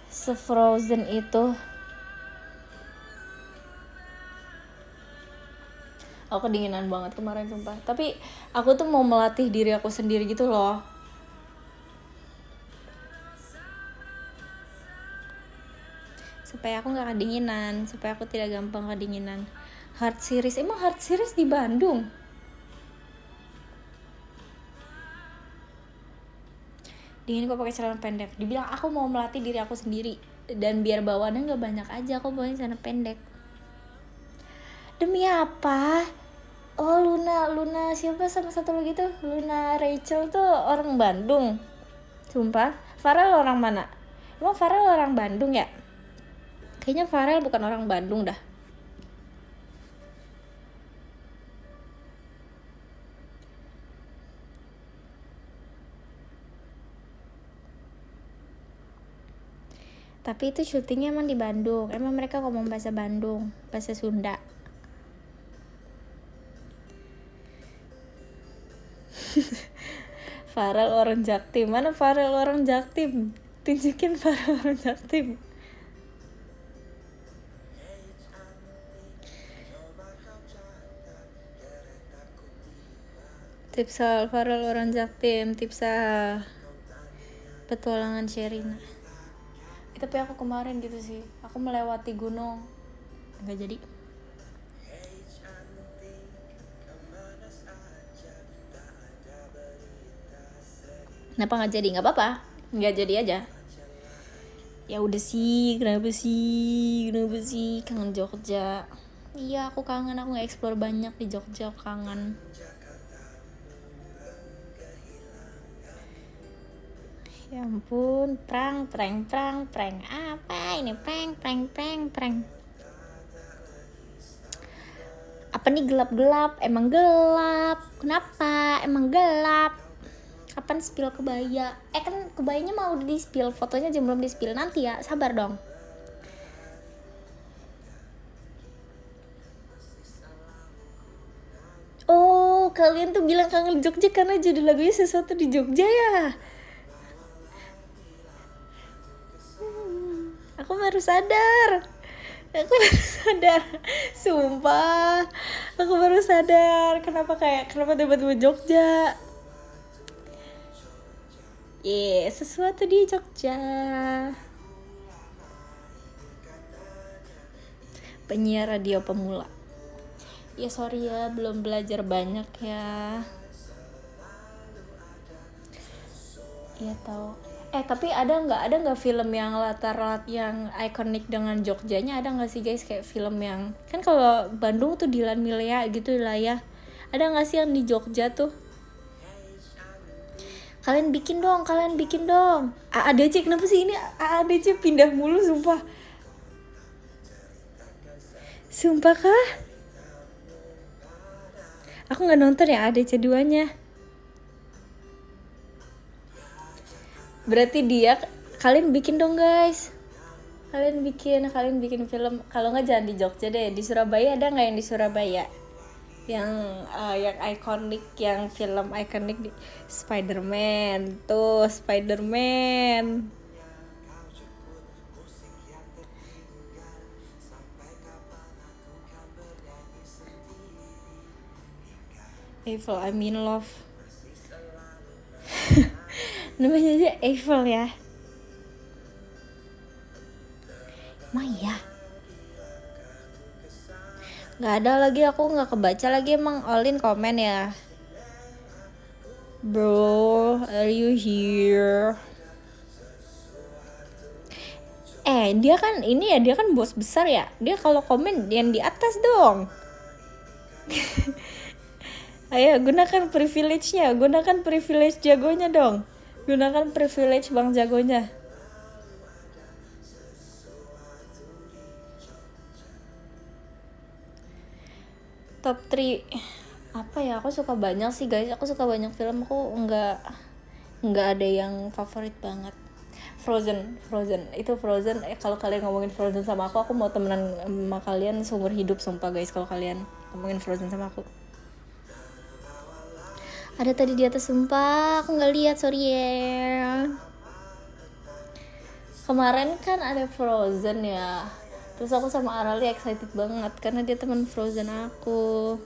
Se-Frozen itu. Aku kedinginan banget kemarin sumpah. Tapi aku tuh mau melatih diri aku sendiri gitu loh. Supaya aku gak kedinginan, supaya aku tidak gampang kedinginan. Hard series, emang hard series di Bandung? Dingin kok pakai celana pendek. Dibilang aku mau melatih diri aku sendiri, dan biar bawaannya gak banyak aja, aku bawain celana pendek. Demi apa? Oh Luna siapa sama satu lagi tuh? Luna Rachel tuh orang Bandung. Sumpah. Farel orang mana? Emang Farel orang Bandung ya? Kayaknya Farel bukan orang Bandung dah. Tapi itu syutingnya emang di Bandung. Emang mereka ngomong bahasa Bandung, bahasa Sunda. Farel orang Jaktim. Mana Farel orang Jaktim? Tunjukin Farel orang Jaktim. Tipsal Farel orang Jaktim, tipsal petualangan Sherina. Tapi aku kemarin gitu sih, aku melewati gunung, nggak jadi. Kenapa nggak jadi? Nggak apa-apa, nggak jadi aja. Ya udah sih, kenapa sih kangen Jogja. Iya aku kangen, aku nggak explore banyak di Jogja, aku kangen. Ya ampun, prank. Apa ini prank? Apa nih gelap? Emang gelap. Kenapa? Emang gelap. Kapan spill kebaya? Kan kebayanya mau di spill, fotonya aja belum di spill. Nanti ya, sabar dong. Oh, kalian tuh bilang kangen Jogja karena judul lagunya sesuatu di Jogja ya? Aku baru sadar. Sumpah, aku baru sadar kenapa tiba-tiba Jogja. Sesuatu di Jogja. Penyiar radio pemula. Ya sorry ya, belum belajar banyak ya. Iya tahu. Tapi ada nggak film yang latar yang ikonik dengan Jogjanya, ada nggak sih guys, kayak film yang kan kalau Bandung tuh Dilan Milea gitu lah ya, ada nggak sih yang di Jogja tuh? Kalian bikin dong. AADC kenapa sih ini AADC pindah mulu sumpah kah? Aku nggak nonton ya AADC 2-nya. Berarti kalian bikin dong guys. Kalian bikin film, kalau nggak jangan di Jogja deh, di Surabaya ada nggak yang di Surabaya yang ikonik, yang film ikonik di Spider-Man tuh, Spider-Man. Eiffel, I'm in love. Namanya aja Eiffel ya. Maya. Nggak ada lagi, aku nggak kebaca lagi, emang Olin komen ya. Bro, are you here? Dia kan ini ya, dia kan bos besar ya. Dia kalau komen yang di atas dong. Ayo gunakan privilege-nya, gunakan privilege jagonya dong. Gunakan privilege Bang Jagonya. Top 3 apa ya, aku suka banyak sih guys, aku suka banyak film, aku nggak ada yang favorit banget. Frozen itu Frozen. Kalau kalian ngomongin Frozen sama aku mau temenan sama kalian seumur hidup sumpah guys, kalau kalian ngomongin Frozen sama aku. Ada tadi di atas, sumpah aku nggak lihat, sorry ya. Kemarin kan ada Frozen ya, terus aku sama Arali excited banget karena dia teman Frozen aku.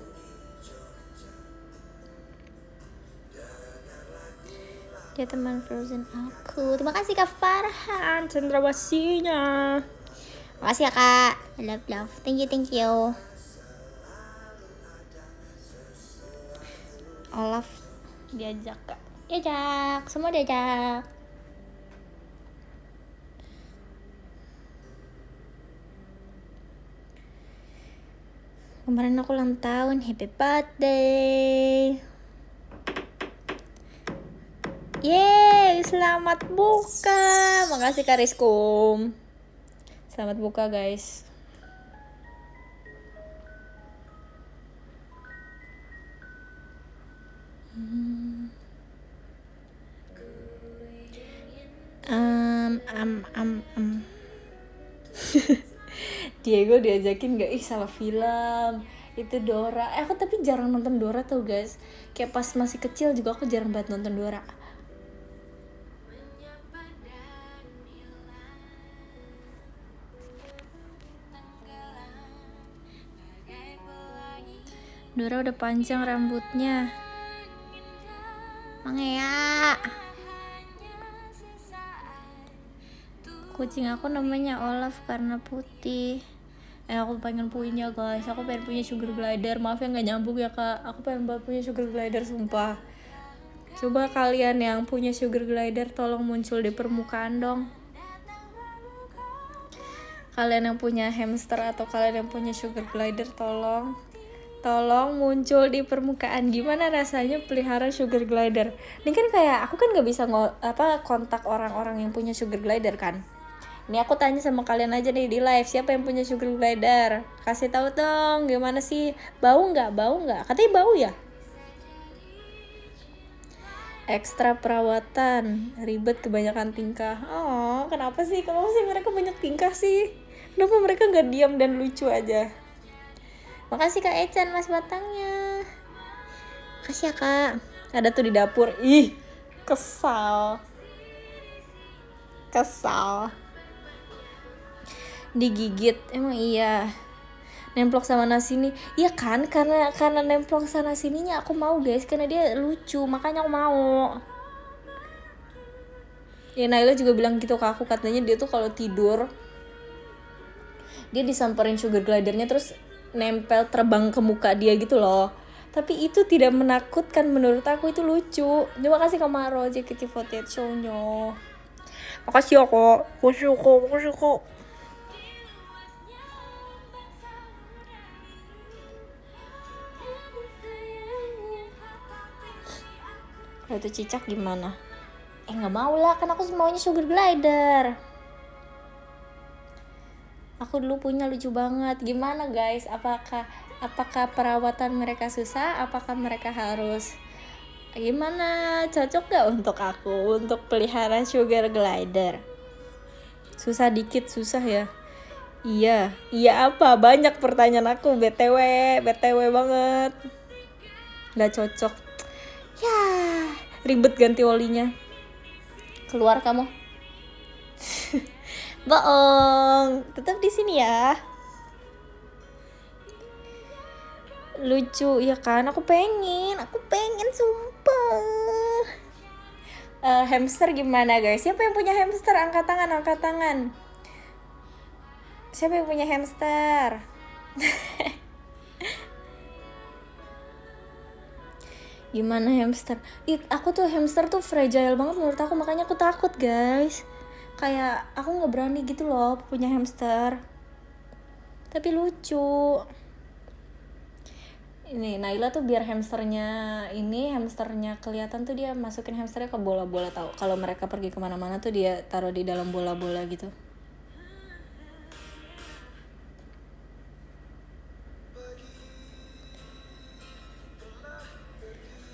Dia teman Frozen aku. Terima kasih Kak Farhan cendrawasinya. Makasih ya Kak. Love. Thank you. Olaf diajak Kak. Diajak. Semua diajak. Kemarin aku ulang tahun. Happy birthday. Yeay, selamat buka. Makasih Kak Rizkum. Selamat buka guys. Diego diajakin gak? Ih salah film. Itu Dora. Aku tapi jarang nonton Dora tuh guys. Kayak pas masih kecil juga aku jarang banget nonton Dora. Dora udah panjang rambutnya. Mangea. Kucing aku namanya Olaf karena putih. Aku pengen punya guys. Aku pengen punya sugar glider. Maaf ya nggak nyambung ya Kak. Aku pengen banget punya sugar glider sumpah. Coba kalian yang punya sugar glider tolong muncul di permukaan dong. Kalian yang punya hamster atau kalian yang punya sugar glider tolong muncul di permukaan. Gimana rasanya pelihara sugar glider? Ini kan kayak aku kan nggak bisa kontak orang-orang yang punya sugar glider kan. Ini aku tanya sama kalian aja nih di live, siapa yang punya sugar glider? Kasih tahu dong, gimana sih? Bau nggak? Katanya bau ya. Ekstra perawatan, ribet, kebanyakan tingkah. Oh, kenapa sih mereka banyak tingkah sih? Kenapa mereka nggak diam dan lucu aja? Makasih Kak Echan mas batangnya. Makasih ya Kak. Ada tuh di dapur. Ih, kesal. Digigit, emang iya. Nemplok sama nasi nih. Iya kan, karena nemplok sama sininya aku mau guys, karena dia lucu, makanya aku mau. Ya Naila juga bilang gitu ke aku, katanya dia tuh kalau tidur dia disamperin sugar glidernya terus nempel terbang ke muka dia gitu loh. Tapi itu tidak menakutkan, menurut aku itu lucu. Terima kasih Kamaro JKT48 show-nya. Makasih ya kok. Makasih kok. Kalau itu cicak gimana? Nggak mau lah, kan aku maunya sugar glider. Aku dulu punya lucu banget. Gimana guys? Apakah perawatan mereka susah? Apakah mereka harus gimana? Cocok gak untuk aku untuk pelihara sugar glider? Susah dikit, susah ya. Iya, iya apa? Banyak pertanyaan aku, BTW banget. Nggak cocok. Ya, ribet ganti olinya. Keluar kamu. Bohong, tetap di sini ya. Lucu, ya kan? Aku pengen sumpah. Hamster gimana guys? Siapa yang punya hamster? Angkat tangan. Siapa yang punya hamster? Gimana hamster? Aku tuh hamster tuh fragile banget menurut aku, makanya aku takut guys. Kayak aku nggak berani gitu loh punya hamster. Tapi lucu. Ini Naila tuh biar hamsternya kelihatan tuh dia masukin hamsternya ke bola-bola, tahu. Kalau mereka pergi kemana-mana tuh dia taruh di dalam bola-bola gitu.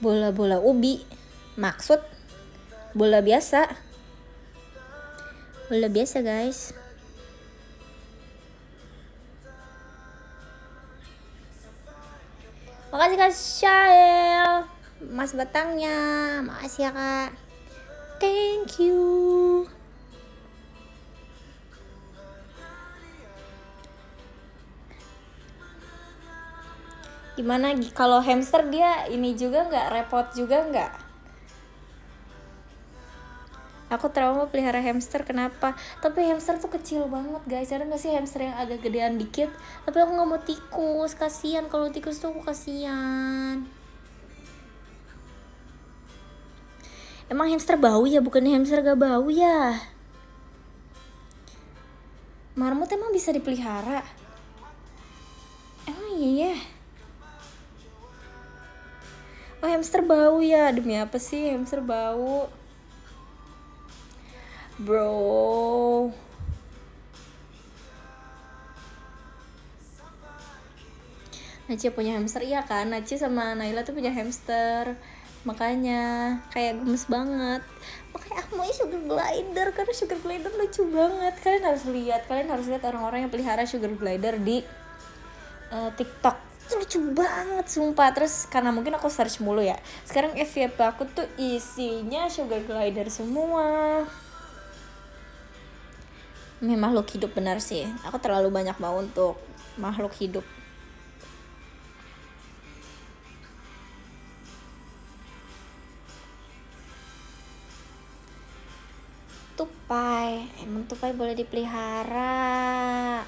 Bola-bola ubi. Maksud bola biasa. Bola biasa guys. Makasih Kak Syael, Mas Batangnya, makasih ya Kak. Thank you. Gimana kalau hamster dia ini juga nggak, repot juga nggak? Aku trauma pelihara hamster, kenapa? Tapi hamster tuh kecil banget guys. Ada nggak sih hamster yang agak gedean dikit? Tapi aku nggak mau tikus, kasihan. Kalau tikus tuh aku kasihan. Emang hamster bau ya? Bukannya hamster gak bau ya? Marmut emang bisa dipelihara? Emang iya? Oh hamster bau ya? Demi apa sih hamster bau? Bro, Naci punya hamster, iya kan? Naci sama Naila tuh punya hamster, makanya kayak gemes banget. Makanya aku mau sugar glider, karena sugar glider lucu banget. Kalian harus lihat orang-orang yang pelihara sugar glider di TikTok. Itu lucu banget sumpah. Terus karena mungkin aku search mulu ya, sekarang FYP aku tuh isinya sugar glider semua. Ini makhluk hidup benar sih. Aku terlalu banyak mau untuk makhluk hidup. Tupai, emang tupai boleh dipelihara.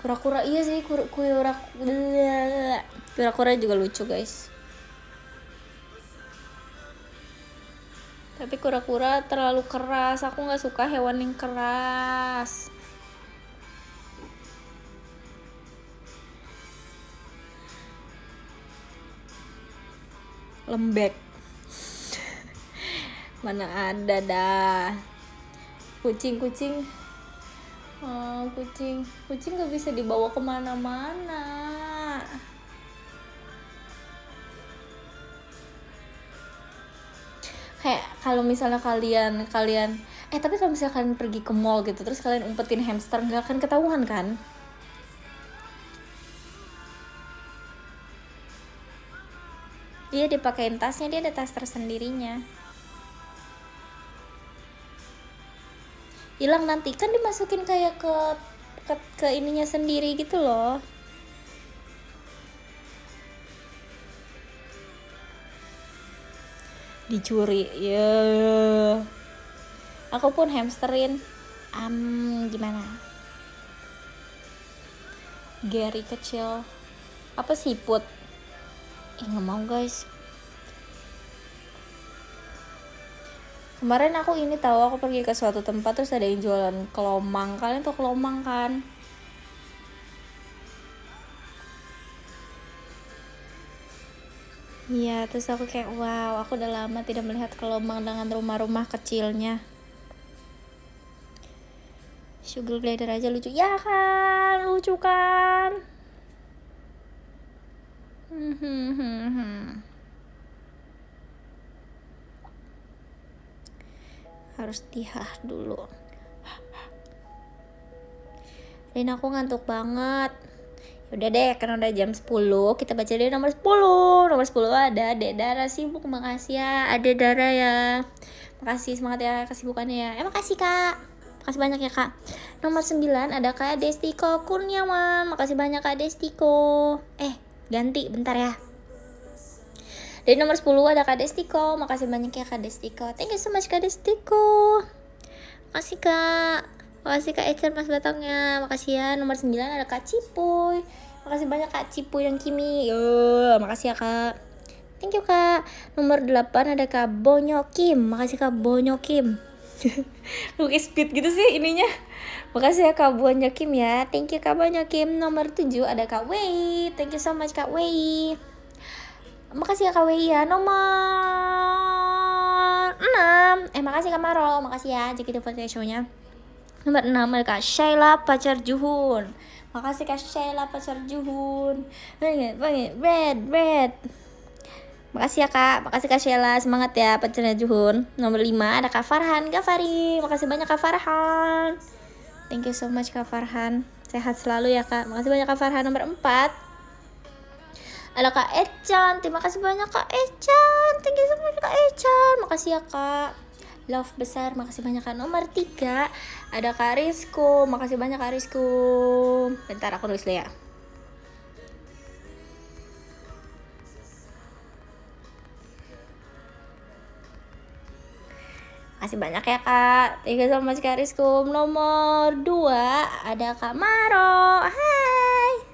Kura-kura iya sih, kura-kura juga lucu guys. Tapi kura-kura terlalu keras, aku nggak suka hewan yang keras. Lembek. Mana ada dah. Kucing nggak bisa dibawa kemana-mana. Kayak kalau misalnya kalian tapi kalau misalnya kalian pergi ke mall gitu terus kalian umpetin hamster, nggak akan ketahuan kan? Dia dipakein tasnya, dia ada tas tersendirinya. Hilang nanti kan dimasukin kayak ke ininya sendiri gitu loh. Dicuri ya. Aku pun hamsterin. Gimana? Gary kecil. Apa siput? Nggak mau guys. Kemarin aku pergi ke suatu tempat terus ada yang jualan kelomang. Kalian tuh kelomang kan? Iya, terus aku kayak wow, aku udah lama tidak melihat kelomang dengan rumah-rumah kecilnya. Sugar glider aja lucu. Ya kan? Lucu kan? Harus dihah dulu. Rin, aku ngantuk banget. Udah deh, karena udah jam 10, kita baca deh nomor 10. Nomor 10 ada Adek Dara sibuk. Makasih ya Adek Dara ya. Makasih, semangat ya kesibukannya ya. Makasih Kak. Makasih banyak ya Kak. Nomor 9 ada Kak Destiko Kurniawan. Makasih banyak Kak Destiko. Ganti bentar ya. Dari nomor 10 ada Kak Destiko. Makasih banyak ya Kak Destiko. Thank you so much Kak Destiko. Makasih Kak. Makasih Kak Ecer Mas Batangnya. Makasih ya. Nomor 9 ada Kak Cipuy. Makasih banyak Kak Cipuy yang Kimi. Makasih ya Kak. Thank you Kak. Nomor 8 ada Kak Bonyo Kim. Makasih Kak Bonyo Kim. Oke, speed gitu sih ininya. Makasih ya Kak Bonyo Kim ya. Thank you Kak Bonyo Kim. Nomor 7 ada Kak Wei. Thank you so much Kak Wei. Makasih ya Kak Wei ya. Nomor 6. Makasih Kak Maro. Makasih ya JKT48 show-nya. Nomor 6 ada Kak Shaila pacar Juhun. Makasih Kak Shaila pacar Juhun. Red. Makasih ya Kak. Makasih Kak Shaila. Semangat ya pacarnya Juhun. Nomor 5 ada Kak Farhan Gafari. Makasih banyak Kak Farhan. Thank you so much Kak Farhan. Sehat selalu ya Kak. Makasih banyak Kak Farhan. Nomor 4 ada Kak Echan. Terima kasih banyak Kak Echan. Thank you so much Kak Echan. Makasih ya Kak. Love besar. Makasih banyak Kak. Nomor 3 ada Kak Rizko. Makasih banyak Kak Rizko. Bentar aku nulis dulu ya. Makasih banyak ya Kak. Thank you so much Kak Rizko. Nomor 2 ada Kak Maro. Hai.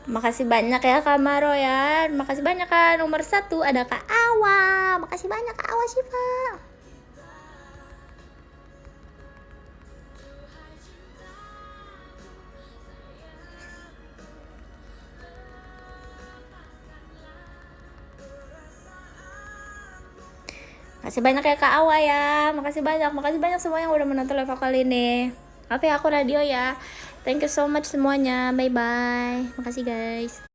Makasih banyak ya Kak Maro ya. Makasih banyak Kak. Nomor 1 ada Kak Awa. Makasih banyak Kak Awa Syifa. Makasih banyak ya Kak Awa ya. Makasih banyak semua yang udah menonton live kali ini. Maaf ya aku radio ya. Thank you so much semuanya. Bye bye. Makasih guys.